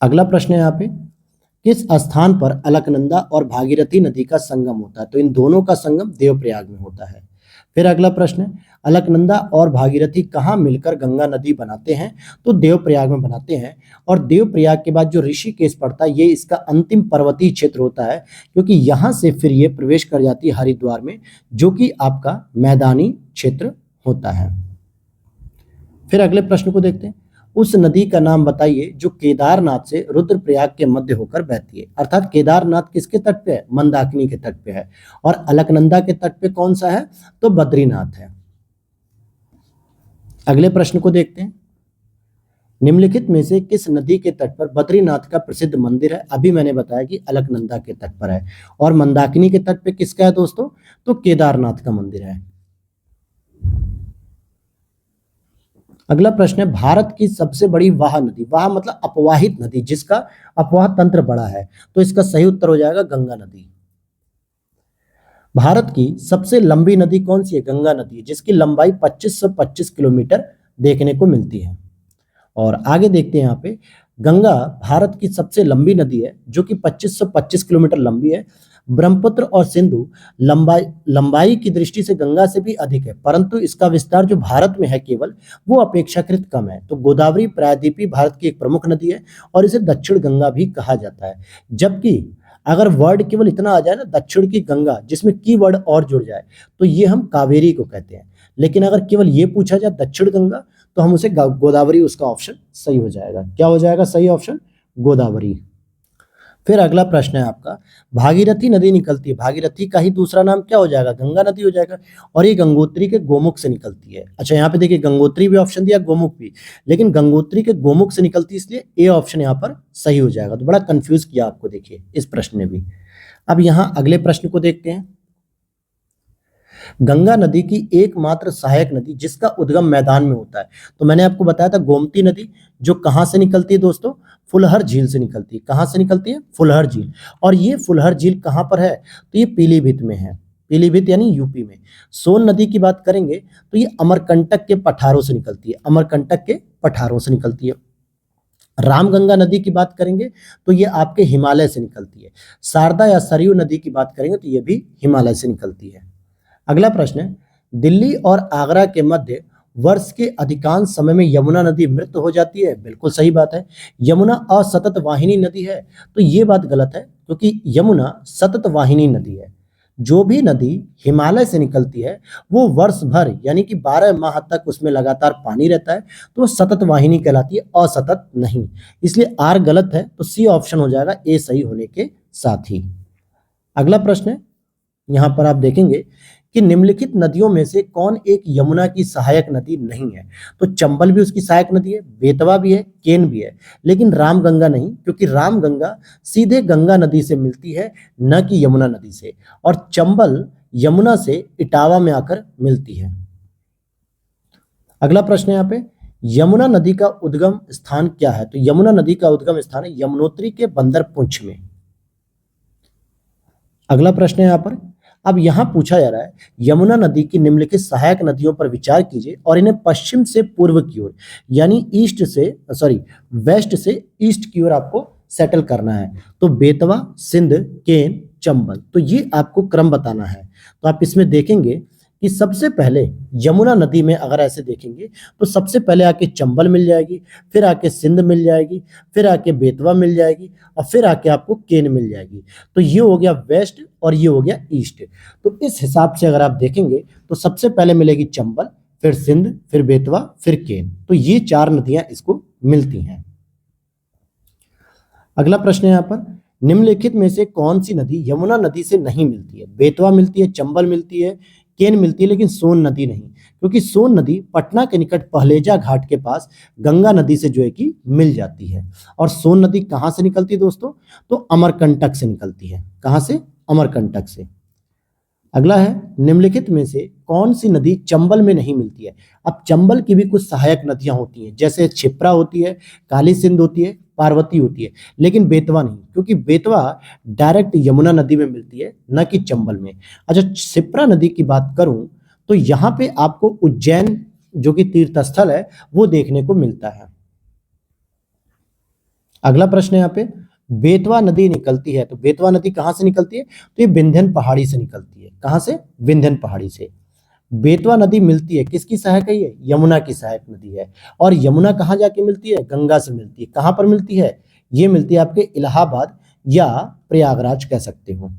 अगला प्रश्न है यहाँ पे, किस स्थान पर अलकनंदा और भागीरथी नदी का संगम होता है? तो इन दोनों का संगम देवप्रयाग में होता है। फिर अगला प्रश्न है, अलकनंदा और भागीरथी कहाँ मिलकर गंगा नदी बनाते हैं? तो देवप्रयाग में बनाते हैं। और देवप्रयाग के बाद जो ऋषिकेश पड़ता है, ये इसका अंतिम पर्वतीय क्षेत्र होता है, क्योंकि यहाँ से फिर ये प्रवेश कर जाती है हरिद्वार में, जो कि आपका मैदानी क्षेत्र होता है। फिर अगले प्रश्न को देखते हैं। उस नदी का नाम बताइए जो केदारनाथ से रुद्रप्रयाग के मध्य होकर बहती है। अर्थात केदारनाथ किसके तट पे है? मंदाकिनी के तट पे है। और अलकनंदा के तट पे कौन सा है? तो बद्रीनाथ है। अगले प्रश्न को देखते हैं। निम्नलिखित में से किस नदी के तट पर बद्रीनाथ का प्रसिद्ध मंदिर है? अभी मैंने बताया कि अलकनंदा के तट पर है। और मंदाकिनी के तट पे किसका है दोस्तों? तो केदारनाथ का मंदिर है। अगला प्रश्न है, भारत की सबसे बड़ी वाह नदी, वाह मतलब अपवाहित नदी, जिसका अपवाह तंत्र बड़ा है, तो इसका सही उत्तर हो जाएगा गंगा नदी। भारत की सबसे लंबी नदी कौन सी है? गंगा नदी, जिसकी लंबाई 2525 किलोमीटर देखने को मिलती है। और आगे देखते हैं यहाँ पे, गंगा भारत की सबसे लंबी नदी है, जो कि 2525 किलोमीटर लंबी है। ब्रह्मपुत्र और सिंधु लंबाई की दृष्टि से गंगा से भी अधिक है, परंतु इसका विस्तार जो भारत में है केवल, वो अपेक्षाकृत कम है। तो गोदावरी प्रायद्वीपीय भारत की एक प्रमुख नदी है, और इसे दक्षिण गंगा भी कहा जाता है। जबकि अगर वर्ड केवल इतना आ जाए ना, दक्षिण की गंगा, जिसमें की वर्ड और जुड़ जाए, तो ये हम कावेरी को कहते हैं। लेकिन अगर केवल ये पूछा जाए दक्षिण गंगा, तो हम उसे गोदावरी, उसका ऑप्शन सही हो जाएगा। क्या हो जाएगा सही ऑप्शन? गोदावरी। फिर अगला प्रश्न है आपका, भागीरथी नदी निकलती है, भागीरथी का ही दूसरा नाम क्या हो जाएगा, गंगा नदी हो जाएगा, और ये गंगोत्री के गोमुख से निकलती है। अच्छा यहाँ पे देखिए गंगोत्री भी ऑप्शन दिया, गोमुख भी, लेकिन गंगोत्री के गोमुख से निकलती है, इसलिए ए ऑप्शन यहाँ पर सही हो जाएगा। तो बड़ा कंफ्यूज किया आपको देखिए इस प्रश्न ने भी। अब यहाँ अगले प्रश्न को देखते हैं, गंगा नदी की एकमात्र सहायक नदी जिसका उद्गम मैदान में होता है, तो मैंने आपको बताया था गोमती नदी, जो कहां से निकलती है दोस्तों, फुलहर झील से निकलती है। कहां से निकलती है, फुलहर झील। और ये फुलहर झील कहां पर है, तो ये पीलीभीत में है, पीलीभीत यानी यूपी में। सोन नदी की बात करेंगे तो ये अमरकंटक के पठारों से निकलती है, अमरकंटक के पठारों से निकलती है। रामगंगा नदी की बात करेंगे तो ये आपके हिमालय से निकलती है। शारदा या सरयू नदी की बात करेंगे तो ये भी हिमालय से निकलती है। अगला प्रश्न है, दिल्ली और आगरा के मध्य वर्ष के अधिकांश समय में यमुना नदी मृत हो जाती है। बिल्कुल सही बात है, यमुना असतत वाहिनी नदी है, तो ये बात गलत है, क्योंकि यमुना सतत वाहिनी नदी है। जो भी नदी हिमालय से निकलती है वो वर्ष भर यानी कि 12 माह तक उसमें लगातार पानी रहता है, तो वो सतत वाहिनी कहलाती है, असतत नहीं। इसलिए आर गलत है, तो सी ऑप्शन हो जाएगा ए सही होने के साथ ही। अगला प्रश्न है, यहां पर आप देखेंगे कि निम्नलिखित नदियों में से कौन एक यमुना की सहायक नदी नहीं है, तो चंबल भी उसकी सहायक नदी है, बेतवा भी है, केन भी है, लेकिन रामगंगा नहीं, क्योंकि रामगंगा सीधे गंगा नदी से मिलती है, न कि यमुना नदी से, और चंबल यमुना से इटावा में आकर मिलती है। अगला प्रश्न है यहाँ पे, यमुना नदी का उद्गम स्थान क्या है, तो यमुना नदी का उद्गम स्थान है यमुनोत्री के बंदर पुंछ में। अगला प्रश्न है यहाँ पर, अब यहां पूछा जा रहा है, यमुना नदी की निम्नलिखित सहायक नदियों पर विचार कीजिए और इन्हें पश्चिम से पूर्व की ओर यानी वेस्ट से ईस्ट की ओर आपको सेटल करना है। तो बेतवा, सिंध, केन, चंबल, तो ये आपको क्रम बताना है। तो आप इसमें देखेंगे कि सबसे पहले यमुना नदी में अगर ऐसे देखेंगे तो सबसे पहले आके चंबल मिल जाएगी, फिर आके सिंध मिल जाएगी, फिर आके बेतवा मिल जाएगी, और फिर आके आपको केन मिल जाएगी। तो ये हो गया वेस्ट और ये हो गया ईस्ट। तो इस हिसाब से अगर आप देखेंगे तो सबसे पहले मिलेगी चंबल, फिर सिंध, फिर बेतवा, फिर केन, तो ये 4 नदियां इसको मिलती हैं। अगला प्रश्न है यहाँ पर, निम्नलिखित में से कौन सी नदी यमुना नदी से नहीं मिलती है, बेतवा मिलती है, चंबल मिलती है, केन मिलती है, लेकिन सोन नदी नहीं, क्योंकि सोन नदी पटना के निकट पहलेजा घाट के पास गंगा नदी से जो है कि मिल जाती है। और सोन नदी कहां से निकलती है दोस्तों, तो अमरकंटक से निकलती है। कहां से, अमरकंटक से। अगला है, निम्नलिखित में से कौन सी नदी चंबल में नहीं मिलती है। अब चंबल की भी कुछ सहायक नदियां होती हैं, जैसे क्षिप्रा होती है, काली सिंध होती है, पार्वती होती है, लेकिन बेतवा नहीं, क्योंकि बेतवा डायरेक्ट यमुना नदी में मिलती है, न कि चंबल में। अच्छा, क्षिप्रा नदी की बात करूं तो यहां पे आपको उज्जैन जो कि तीर्थ स्थल है वो देखने को मिलता है। अगला प्रश्न है यहाँ पे, बेतवा नदी निकलती है, तो बेतवा नदी कहां से निकलती है, तो ये विंध्यन पहाड़ी से निकलती है। कहां से, विंध्यन पहाड़ी से। बेतवा नदी मिलती है, किसकी सहायक है ये, यमुना की सहायक नदी है। और यमुना कहां जाके मिलती है, गंगा से मिलती है। कहां पर मिलती है, ये मिलती है आपके इलाहाबाद या प्रयागराज कह सकते हो।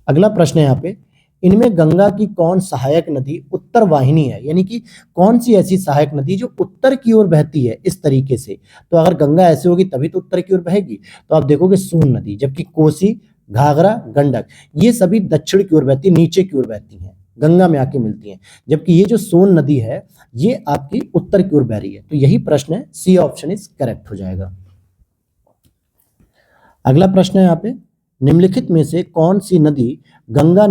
अगला प्रश्न है यहाँ पे, इनमें गंगा की कौन सहायक नदी उत्तर वाहिनी है, यानी कि कौन सी ऐसी सहायक नदी जो उत्तर की ओर बहती है इस तरीके से। तो अगर गंगा ऐसे होगी तभी तो उत्तर की ओर बहेगी, तो आप देखोगे सोन नदी, जबकि कोसी, घाघरा, गंडक ये सभी दक्षिण की ओर बहती, नीचे की ओर बहती हैं, गंगा में आके मिलती हैं, जबकि ये जो सोन नदी है ये आपकी उत्तर की ओर बह रही है। तो यही प्रश्न है, सी ऑप्शन इज करेक्ट हो जाएगा। अगला प्रश्न है यहाँ पे, निम्नलिखित में से कौन सी नदी गंगा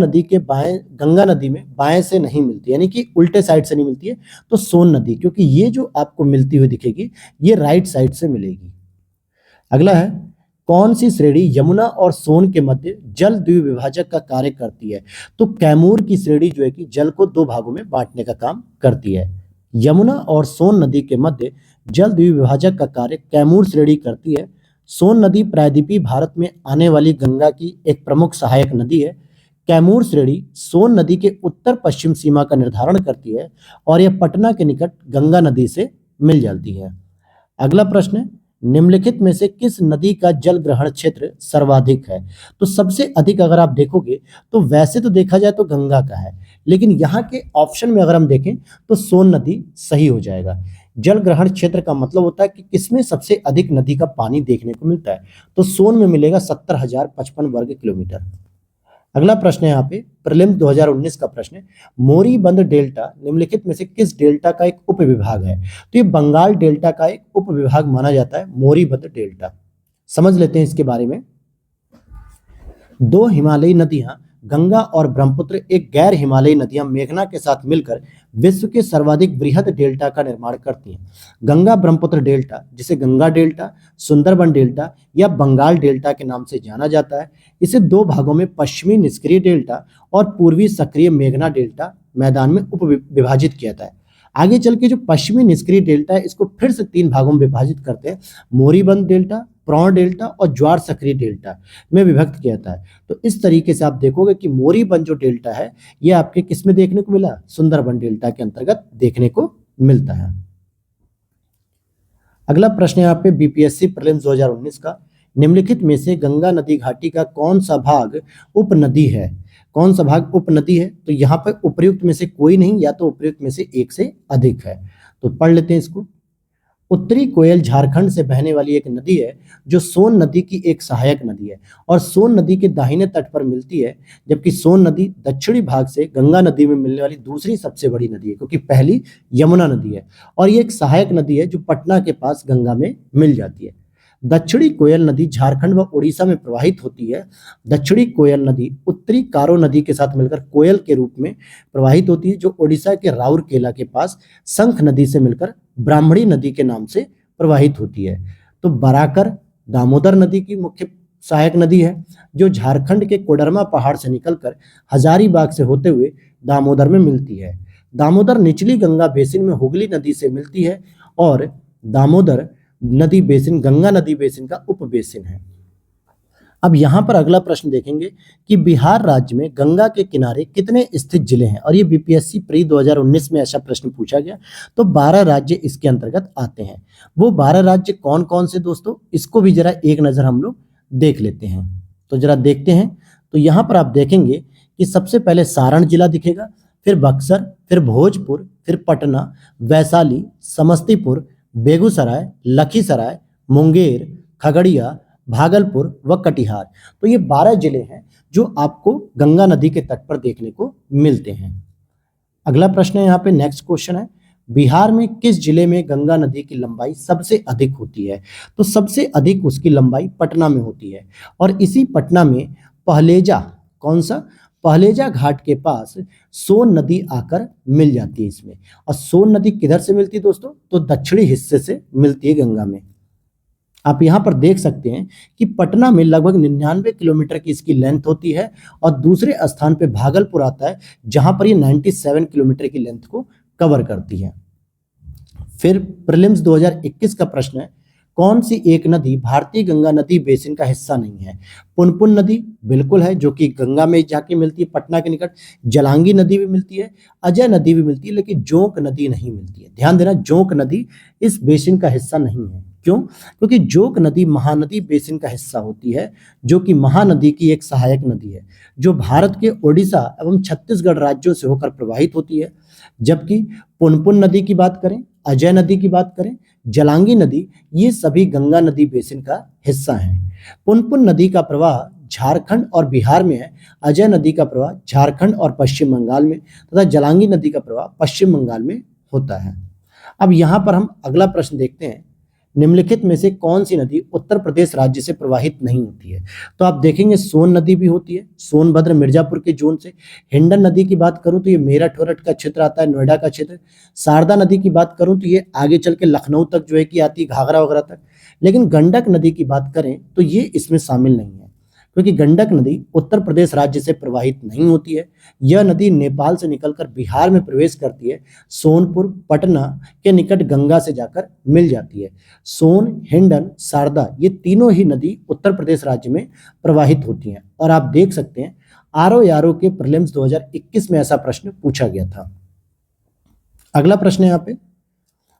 नदी में बाएं से नहीं मिलती, यानी कि उल्टे साइड से नहीं मिलती है, तो सोन नदी, क्योंकि ये जो आपको मिलती हुई दिखेगी ये राइट साइड से मिलेगी। अगला है, कौन सी श्रेणी यमुना और सोन के मध्य जल द्विविभाजक का कार्य करती है, तो कैमूर की श्रेणी जो है कि जल को 2 भागों में बांटने का काम करती है। यमुना और सोन नदी के मध्य जल द्विविभाजक का कार्य कैमूर श्रेणी करती है। सोन नदी प्रायद्वीपीय भारत में आने वाली गंगा की एक प्रमुख सहायक नदी है। कैमूर श्रेणी सोन नदी के उत्तर पश्चिम सीमा का निर्धारण करती है और यह पटना के निकट गंगा नदी से मिल जाती है। अगला प्रश्न है, निम्नलिखित में से किस नदी का जल ग्रहण क्षेत्र सर्वाधिक है, तो सबसे अधिक अगर आप देखोगे तो वैसे तो देखा जाए तो गंगा का है, लेकिन यहाँ के ऑप्शन में अगर हम देखें तो सोन नदी सही हो जाएगा। जल ग्रहण क्षेत्र का मतलब होता है कि किसमें सबसे अधिक नदी का पानी देखने को मिलता है, तो सोन में मिलेगा 70,055 वर्ग किलोमीटर। अगला प्रश्न है यहाँ पे प्रीलिम्स 2019 का प्रश्न है, मोरीबंद डेल्टा निम्नलिखित में से किस डेल्टा का एक उपविभाग है, तो ये बंगाल डेल्टा का एक उपविभाग माना जाता है मोरीबंद डेल्टा। समझ लेते हैं इसके बारे में। दो हिमालयी नदियां गंगा और ब्रह्मपुत्र एक गैर हिमालयी नदियां मेघना के साथ मिलकर विश्व के सर्वाधिक बृहद डेल्टा का निर्माण करती हैं। गंगा ब्रह्मपुत्र डेल्टा, जिसे गंगा डेल्टा, सुंदरबन डेल्टा या बंगाल डेल्टा के नाम से जाना जाता है, इसे दो भागों में पश्चिमी निष्क्रिय डेल्टा और पूर्वी सक्रिय मेघना डेल्टा मैदान में उप विभाजित किया जाता है। आगे चल के जो पश्चिमी निष्क्रिय डेल्टा है इसको फिर से तीन भागों में विभाजित करते हैं, मोरीबंद डेल्टा, प्रौढ़ डेल्टा और ज्वार सक्रिय डेल्टा में विभक्त किया जाता है। तो इस तरीके से आप देखोगे कि मोरीबंद जो डेल्टा है ये आपके किस में देखने को मिला, सुंदरबन डेल्टा के अंतर्गत देखने को मिलता है। अगला प्रश्न है यहाँ पे बीपीएससी प्रीलिम्स 2019 का, निम्नलिखित में से गंगा नदी घाटी का कौन सा भाग उपनदी है, कौन सा भाग उपनदी है, तो यहाँ पर उपर्युक्त में से कोई नहीं या तो उपर्युक्त में से एक से अधिक है। तो पढ़ लेते हैं इसको। उत्तरी कोयल झारखंड से बहने वाली एक नदी है जो सोन नदी की एक सहायक नदी है और सोन नदी के दाहिने तट पर मिलती है, जबकि सोन नदी दक्षिणी भाग से गंगा नदी में मिलने वाली दूसरी सबसे बड़ी नदी है, क्योंकि पहली यमुना नदी है और ये एक सहायक नदी है जो पटना के पास गंगा में मिल जाती है। दक्षिणी कोयल नदी झारखंड व उड़ीसा में प्रवाहित होती है। दक्षिणी कोयल नदी उत्तरी कारो नदी के साथ मिलकर कोयल के रूप में प्रवाहित होती है, जो उड़ीसा के राउरकेला के पास शंख नदी से मिलकर ब्राह्मणी नदी के नाम से प्रवाहित होती है। तो बराकर दामोदर नदी की मुख्य सहायक नदी है जो झारखंड के कोडरमा पहाड़ से निकलकर हजारीबाग से होते हुए दामोदर में मिलती है। दामोदर निचली गंगा बेसिन में हुगली नदी से मिलती है और दामोदर नदी बेसिन गंगा नदी बेसिन का उप बेसिन है। अब यहाँ पर अगला प्रश्न देखेंगे कि बिहार राज्य में गंगा के किनारे कितने स्थित जिले हैं, और ये बीपीएससी प्री 2019 में ऐसा प्रश्न पूछा गया। तो 12 राज्य इसके अंतर्गत आते हैं। वो 12 राज्य कौन कौन से दोस्तों, इसको भी जरा एक नजर हम लोग देख लेते हैं। तो जरा देखते हैं। तो यहाँ पर आप देखेंगे कि सबसे पहले सारण जिला दिखेगा, फिर बक्सर, फिर भोजपुर, फिर पटना, वैशाली, समस्तीपुर, बेगूसराय, लखीसराय, मुंगेर, खगड़िया, भागलपुर व कटिहार। तो ये 12 जिले हैं जो आपको गंगा नदी के तट पर देखने को मिलते हैं। अगला प्रश्न है यहाँ पे, नेक्स्ट क्वेश्चन है, बिहार में किस जिले में गंगा नदी की लंबाई सबसे अधिक होती है, तो सबसे अधिक उसकी लंबाई पटना में होती है और इसी पटना में पहलेजा, कौन सा, पहलेजा घाट के पास सोन नदी आकर मिल जाती है इसमें। और सोन नदी किधर से मिलती है दोस्तों, तो दक्षिणी हिस्से से मिलती है गंगा में। आप यहाँ पर देख सकते हैं कि पटना में लगभग 99 किलोमीटर की इसकी लेंथ होती है और दूसरे स्थान पे भागलपुर आता है जहां पर ये 97 किलोमीटर की लेंथ को कवर करती है। फिर प्रीलिम्स 2021 का प्रश्न है, कौन सी एक नदी भारतीय गंगा नदी बेसिन का हिस्सा नहीं है। पुनपुन नदी बिल्कुल है जो कि गंगा में जाके मिलती है पटना के निकट, जलांगी नदी भी मिलती है, अजय नदी भी मिलती है, लेकिन जोंक नदी नहीं मिलती है। ध्यान देना, जोंक नदी इस बेसिन का हिस्सा नहीं है। क्यों, क्योंकि जोंक नदी महानदी बेसिन का हिस्सा होती है जो कि महानदी की एक सहायक नदी है जो भारत के ओडिशा एवं छत्तीसगढ़ राज्यों से होकर प्रवाहित होती है। जबकि पुनपुन नदी की बात करें, अजय नदी की बात करें, जलांगी नदी, ये सभी गंगा नदी बेसिन का हिस्सा हैं। पुनपुन नदी का प्रवाह झारखंड और बिहार में है, अजय नदी का प्रवाह झारखंड और पश्चिम बंगाल में तथा जलांगी नदी का प्रवाह पश्चिम बंगाल में होता है। अब यहाँ पर हम अगला प्रश्न देखते हैं, निम्नलिखित में से कौन सी नदी उत्तर प्रदेश राज्य से प्रवाहित नहीं होती है। तो आप देखेंगे सोन नदी भी होती है, सोनभद्र मिर्जापुर के जोन से। हिंडन नदी की बात करूं तो ये मेरठ वरठ का क्षेत्र आता है, नोएडा का क्षेत्र। शारदा नदी की बात करूं तो ये आगे चल के लखनऊ तक जो है कि आती है, घाघरा वगैरह तक। लेकिन गंडक नदी की बात करें तो ये इसमें शामिल नहीं है क्योंकि गंडक नदी उत्तर प्रदेश राज्य से प्रवाहित नहीं होती है। यह नदी नेपाल से निकलकर बिहार में प्रवेश करती है, सोनपुर, पटना के निकट गंगा से जाकर मिल जाती है। सोन, हिंडन, शारदा, ये तीनों ही नदी उत्तर प्रदेश राज्य में प्रवाहित होती हैं। और आप देख सकते हैं आरओ के प्रीलिम्स 2021 में ऐसा प्रश्न पूछा गया था। अगला प्रश्न है यहाँ पे,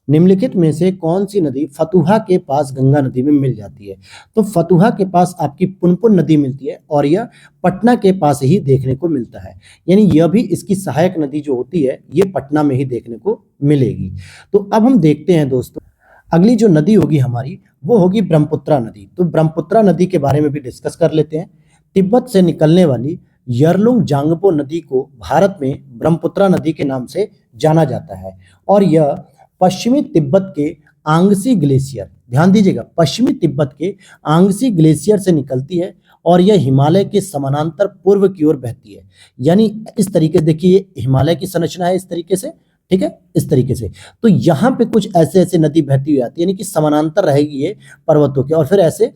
निम्नलिखित में से कौन सी नदी फतुहा के पास गंगा नदी में मिल जाती है? तो फतुहा के पास आपकी पुनपुन नदी मिलती है और यह पटना के पास ही देखने को मिलता है, यानी यह भी इसकी सहायक नदी जो होती है ये पटना में ही देखने को मिलेगी। तो अब हम देखते हैं दोस्तों, अगली जो नदी होगी हमारी वो होगी ब्रह्मपुत्रा नदी। तो ब्रह्मपुत्रा नदी के बारे में भी डिस्कस कर लेते हैं। तिब्बत से निकलने वाली यरलुंग जांगपो नदी को भारत में ब्रह्मपुत्रा नदी के नाम से जाना जाता है और यह पश्चिमी तिब्बत के आंगसी ग्लेशियर, ध्यान दीजिएगा, पश्चिमी तिब्बत के आंगसी ग्लेशियर से निकलती है और यह हिमालय के समानांतर पूर्व की ओर बहती है। यानी इस तरीके से देखिए, हिमालय की संरचना है इस तरीके से, ठीक है, इस तरीके से। तो यहाँ पे कुछ ऐसे ऐसे नदी बहती हुई आती है, यानी कि समानांतर रहेगी ये पर्वतों के, और फिर ऐसे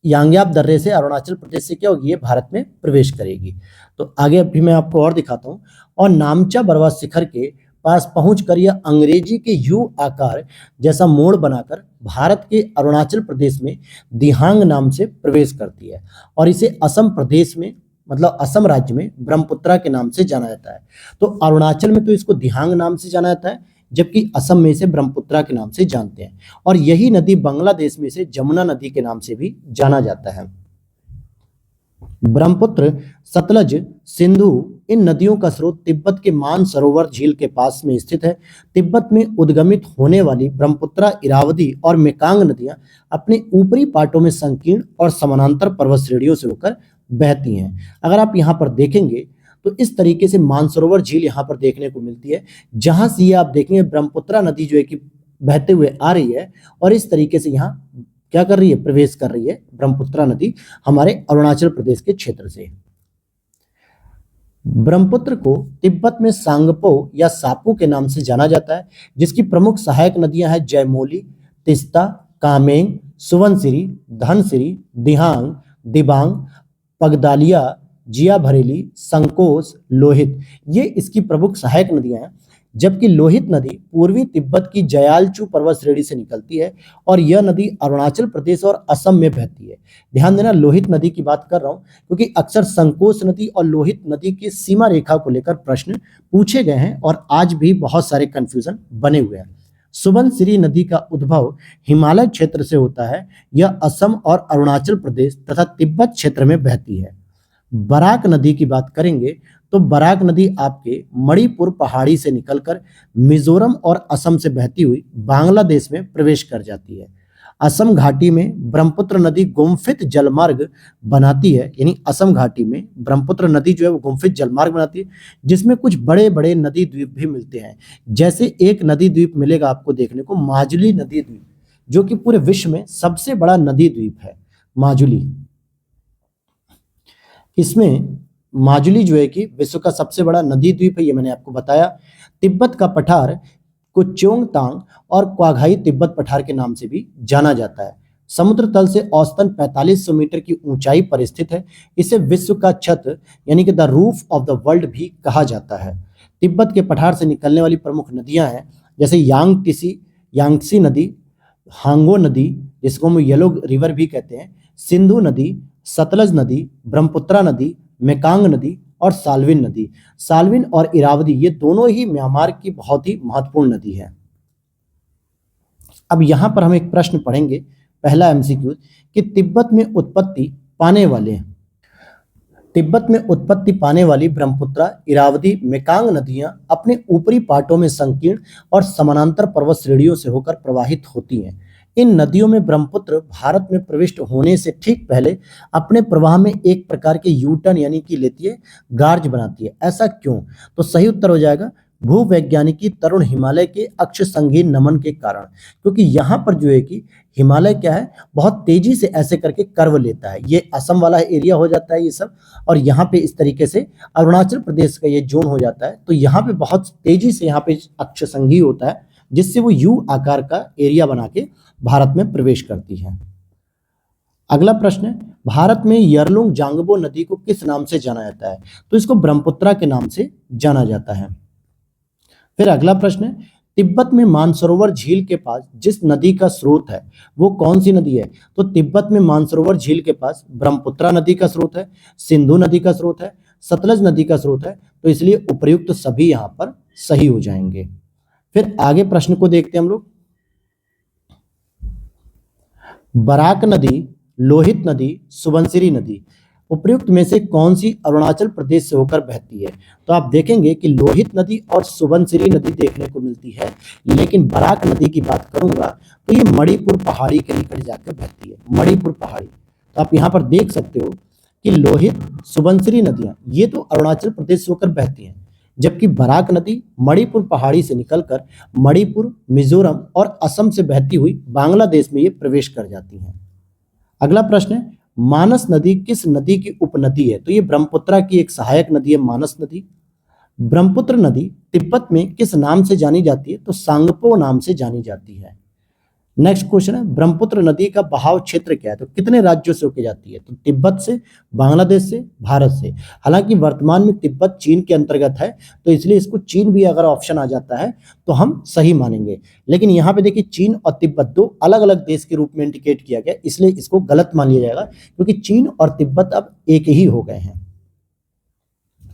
यांग्याप दर्रे से अरुणाचल प्रदेश से क्या होगी, ये भारत में प्रवेश करेगी। तो आगे अभी मैं आपको और दिखाता हूँ। और नामचा बरवा शिखर के पास पहुंचकर यह अंग्रेजी के यू आकार जैसा मोड़ बनाकर भारत के अरुणाचल प्रदेश में दिहांग नाम से प्रवेश करती है और इसे असम प्रदेश में, मतलब असम राज्य में ब्रह्मपुत्रा के नाम से जाना जाता है। तो अरुणाचल में तो इसको दिहांग नाम से जाना जाता है, जबकि असम में इसे ब्रह्मपुत्रा के नाम से जानते हैं। और यही नदी बांग्लादेश में इसे जमुना नदी के नाम से भी जाना जाता है। ब्रह्मपुत्र, सतलज, सिंधु, इन नदियों का स्रोत तिब्बत के मानसरोवर झील के पास में स्थित है। तिब्बत में उद्गमित होने वाली ब्रह्मपुत्रा, इरावदी और मेकांग नदियां अपने ऊपरी पाटों में संकीर्ण और समानांतर पर्वत श्रेणियों से होकर बहती हैं। अगर आप यहाँ पर देखेंगे तो इस तरीके से मानसरोवर झील यहाँ पर देखने को मिलती है, जहां से ये आप देखेंगे ब्रह्मपुत्रा नदी जो है कि बहते हुए आ रही है और इस तरीके से यहाँ क्या कर रही है, प्रवेश कर रही है ब्रह्मपुत्रा नदी हमारे अरुणाचल प्रदेश के क्षेत्र से। ब्रह्मपुत्र को तिब्बत में सांगपो या सापू के नाम से जाना जाता है, जिसकी प्रमुख सहायक नदियां हैं जयमोली, तिस्ता, कामेंग, सुवनसिरी, धनसिरी, दिहांग, दिबांग, पगदालिया, जिया भरेली, संकोस, लोहित, ये इसकी प्रमुख सहायक नदियां हैं। जबकि लोहित नदी पूर्वी तिब्बत की जयालचू पर्वत श्रेणी से निकलती है और यह नदी अरुणाचल प्रदेश और असम में बहती है। ध्यान देना, लोहित नदी की बात कर रहा हूं क्योंकि अक्सर संकोस नदी और लोहित नदी की सीमा रेखा को लेकर प्रश्न पूछे गए हैं और आज भी बहुत सारे कंफ्यूजन बने हुए हैं। सुबनसिरी नदी का उद्भव हिमालय क्षेत्र से होता है। यह असम और अरुणाचल प्रदेश तथा तिब्बत क्षेत्र में बहती है। बराक नदी की बात करेंगे तो बराक नदी आपके मणिपुर पहाड़ी से निकलकर मिजोरम और असम से बहती हुई बांग्लादेश में प्रवेश कर जाती है। असम घाटी में ब्रह्मपुत्र नदी गुम्फित जलमार्ग बनाती है, यानी असम घाटी में ब्रह्मपुत्र नदी जो है वो गुम्फित जलमार्ग बनाती है, जिसमें कुछ बड़े बड़े नदी द्वीप भी मिलते हैं। जैसे एक नदी द्वीप मिलेगा आपको देखने को, माजुली नदी द्वीप, जो कि पूरे विश्व में सबसे बड़ा नदी द्वीप है माजुली। इसमें माजुली जो है कि विश्व का सबसे बड़ा नदी द्वीप है, ये मैंने आपको बताया। तिब्बत का पठार को च्योंगतांग और क्वाघाई तिब्बत पठार के नाम से भी जाना जाता है। समुद्र तल से औसतन 4500 मीटर की ऊंचाई पर स्थित है। इसे विश्व का छत यानी कि the roof of the world भी कहा जाता है। तिब्बत के पठार से निकलने वाली प्रमुख नदियां हैं जैसे यांगत्सी नदी, हांगो नदी जिसको हम येलो रिवर भी कहते हैं, सिंधु नदी, सतलज नदी, ब्रह्मपुत्रा नदी, मेकांग नदी और साल्विन नदी। साल्विन और इरावदी ये दोनों ही म्यांमार की बहुत ही महत्वपूर्ण नदी है। अब यहां पर हम एक प्रश्न पढ़ेंगे, पहला एमसीक्यू, कि तिब्बत में उत्पत्ति पाने वाली ब्रह्मपुत्रा, इरावदी, मेकांग नदियां अपने ऊपरी पाटों में संकीर्ण और समानांतर पर्वत श्रेणियों से होकर प्रवाहित होती हैं। इन नदियों में ब्रह्मपुत्र भारत में प्रविष्ट होने से ठीक पहले अपने प्रवाह में एक प्रकार के यूटर्न यानी कि लेती है, गार्ज बनाती है। ऐसा क्यों? तो सही उत्तर हो जाएगा भूवैज्ञानिकी तरुण हिमालय के अक्ष संगीन नमन के कारण, क्योंकि यहाँ पर जो है कि हिमालय क्या है, बहुत तेजी से ऐसे करके कर्व लेता है। ये असम वाला एरिया हो जाता है ये सब, और यहाँ पे इस तरीके से अरुणाचल प्रदेश का ये जोन हो जाता है। तो यहाँ पे बहुत तेजी से यहाँ पे अक्ष संघी होता है, जिससे वो यू आकार का एरिया बना के भारत में प्रवेश करती है। अगला प्रश्न है, भारत में यरलुंग जांगबो नदी को किस नाम से जाना जाता है? तो इसको ब्रह्मपुत्रा के नाम से जाना जाता है। फिर अगला प्रश्न है, तिब्बत में मानसरोवर झील के पास जिस नदी का स्रोत है वो कौन सी नदी है? तो तिब्बत में मानसरोवर झील के पास ब्रह्मपुत्रा नदी का स्रोत है, सिंधु नदी का स्रोत है, सतलज नदी का स्रोत है। तो इसलिए उपर्युक्त सभी यहाँ पर सही हो जाएंगे। फिर आगे प्रश्न को देखते हैं हम लोग। बराक नदी, लोहित नदी, सुबनसिरी नदी उपयुक्त में से कौन सी अरुणाचल प्रदेश से होकर बहती है? तो आप देखेंगे कि लोहित नदी और सुबनसिरी नदी देखने को मिलती है, लेकिन बराक नदी की बात करूंगा तो ये मणिपुर पहाड़ी के निकट जाकर बहती है, मणिपुर पहाड़ी। तो आप यहाँ पर देख सकते हो कि लोहित, सुबनसिरी नदियां ये तो अरुणाचल प्रदेश से होकर बहती हैं, जबकि बराक नदी मणिपुर पहाड़ी से निकलकर मणिपुर, मिजोरम और असम से बहती हुई बांग्लादेश में ये प्रवेश कर जाती हैं। अगला प्रश्न है, मानस नदी किस नदी की उपनदी है? तो ये ब्रह्मपुत्र की एक सहायक नदी है मानस नदी। ब्रह्मपुत्र नदी तिब्बत में किस नाम से जानी जाती है? तो सांगपो नाम से जानी जाती है। नेक्स्ट क्वेश्चन है, ब्रह्मपुत्र नदी का बहाव क्षेत्र क्या है? तो कितने राज्यों से होकर जाती है? तो तिब्बत से, बांग्लादेश से, भारत से। हालांकि वर्तमान में तिब्बत चीन के अंतर्गत है, तो इसलिए इसको चीन भी अगर ऑप्शन आ जाता है तो हम सही मानेंगे, लेकिन यहाँ पे देखिए चीन और तिब्बत दो अलग अलग देश के रूप में इंडिकेट किया गया, इसलिए इसको गलत मान लिया जाएगा, क्योंकि चीन और तिब्बत अब एक ही हो गए हैं।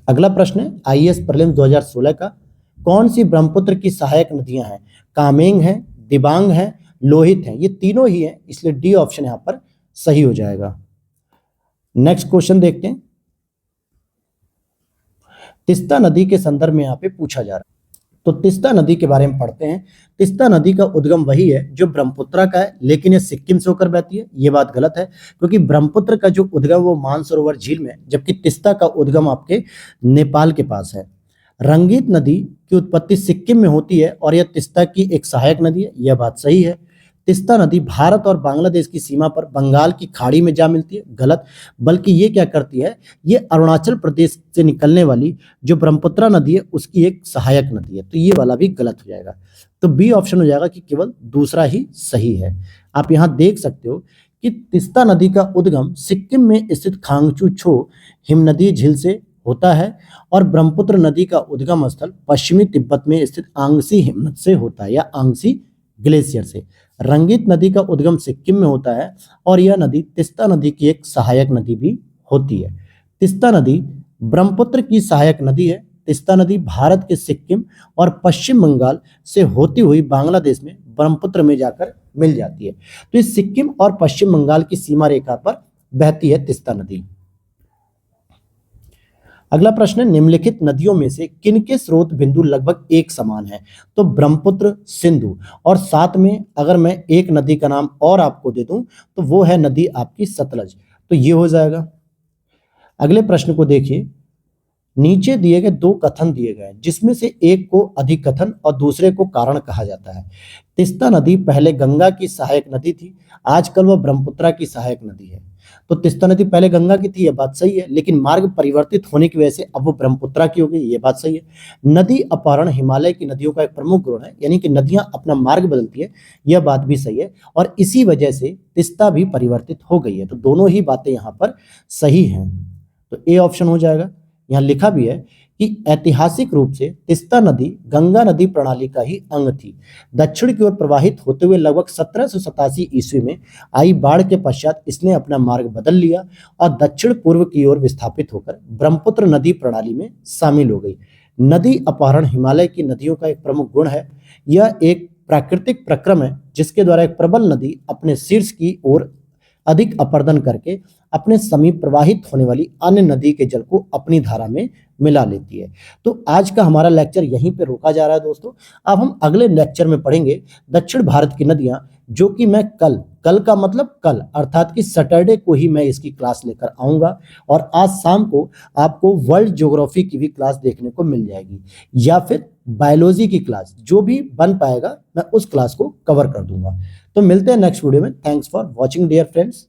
अगला प्रश्न है, IAS प्रीलिम्स 2016 का, कौन सी ब्रह्मपुत्र की सहायक नदियां हैं? कामेंग है, दिबांग है, लोहित है, ये तीनों ही है, इसलिए डी ऑप्शन यहां पर सही हो जाएगा। नेक्स्ट क्वेश्चन देखते हैं, तिस्ता नदी के संदर्भ में यहां पे पूछा जा रहा है, तो तिस्ता नदी के बारे में पढ़ते हैं। तिस्ता नदी का उद्गम वही है जो ब्रह्मपुत्र का है, लेकिन ये सिक्किम से होकर बहती है, ये बात गलत है, क्योंकि ब्रह्मपुत्र का जो उद्गम वो मानसरोवर झील में, जबकि तिस्ता का उद्गम आपके नेपाल के पास है। रंगीत नदी की उत्पत्ति सिक्किम में होती है और यह तिस्ता की एक सहायक नदी है, यह बात सही है। तिस्ता नदी भारत और बांग्लादेश की सीमा पर बंगाल की खाड़ी में जा मिलती है, गलत, बल्कि ये क्या करती है, ये अरुणाचल प्रदेश से निकलने वाली जो ब्रह्मपुत्र नदी है उसकी एक सहायक नदी है, तो ये वाला भी गलत हो जाएगा। तो बी ऑप्शन हो जाएगा कि केवल दूसरा ही सही है। आप यहाँ देख सकते हो कि तिस्ता नदी का उद्गम सिक्किम में स्थित खांगचू छो हिमनदी झील से होता है और ब्रह्मपुत्र नदी का उद्गम स्थल पश्चिमी तिब्बत में स्थित आंगसी हिमनद से होता है या आंगसी ग्लेशियर से। रंगीत नदी का उद्गम सिक्किम में होता है और यह नदी तिस्ता नदी की एक सहायक नदी भी होती है। तिस्ता नदी ब्रह्मपुत्र की सहायक नदी है। तिस्ता नदी भारत के सिक्किम और पश्चिम बंगाल से होती हुई बांग्लादेश में ब्रह्मपुत्र में जाकर मिल जाती है, तो इस सिक्किम और पश्चिम बंगाल की सीमा रेखा पर बहती है तिस्ता नदी। अगला प्रश्न है, निम्नलिखित नदियों में से किनके स्रोत बिंदु लगभग एक समान है? तो ब्रह्मपुत्र, सिंधु, और साथ में अगर मैं एक नदी का नाम और आपको दे दूं तो वो है नदी आपकी सतलज, तो ये हो जाएगा। अगले प्रश्न को देखिए, नीचे दिए गए दो कथन दिए गए जिसमें से एक को अधिकथन और दूसरे को कारण कहा जाता है। तिस्ता नदी पहले गंगा की सहायक नदी थी, आजकल वह ब्रह्मपुत्र की सहायक नदी है। तो तिस्ता नदी पहले गंगा की थी, यह बात सही है, लेकिन मार्ग परिवर्तित होने की वजह से अब वो ब्रह्मपुत्र की हो गई, ये बात सही है। नदी अपहरण हिमालय की नदियों का एक प्रमुख गुण है, यानी कि नदियां अपना मार्ग बदलती है, यह बात भी सही है, और इसी वजह से तिस्ता भी परिवर्तित हो गई है, तो दोनों ही बातें यहाँ पर सही हैं, तो ए ऑप्शन हो जाएगा। यहाँ लिखा भी है कि ऐतिहासिक रूप से तिस्ता नदी गंगा नदी प्रणाली का ही अंग थी। दक्षिण की ओर प्रवाहित होते हुए लगभग 1787 ईस्वी में आई बाढ़ के पश्चात इसने अपना मार्ग बदल लिया और दक्षिण पूर्व की ओर विस्थापित होकर ब्रह्मपुत्र नदी प्रणाली में शामिल हो गई। नदी अपहरण हिमालय की नदियों का एक प्रमुख गुण है। यह एक प्राकृतिक प्रक्रम है जिसके द्वारा एक प्रबल नदी अपने शीर्ष की ओर अधिक अपरदन करके अपने समीप प्रवाहित होने वाली अन्य नदी के जल को अपनी धारा में मिला लेती है। तो आज का हमारा लेक्चर यहीं पे रोका जा रहा है दोस्तों। अब हम अगले लेक्चर में पढ़ेंगे दक्षिण भारत की नदियां, जो कि मैं कल का मतलब कल अर्थात कि सैटरडे को ही मैं इसकी क्लास लेकर आऊंगा, और आज शाम को आपको वर्ल्ड ज्योग्राफी की भी क्लास देखने को मिल जाएगी, या फिर बायोलॉजी की क्लास, जो भी बन पाएगा मैं उस क्लास को कवर कर दूंगा। तो मिलते हैं नेक्स्ट वीडियो में। Thanks for watching dear friends.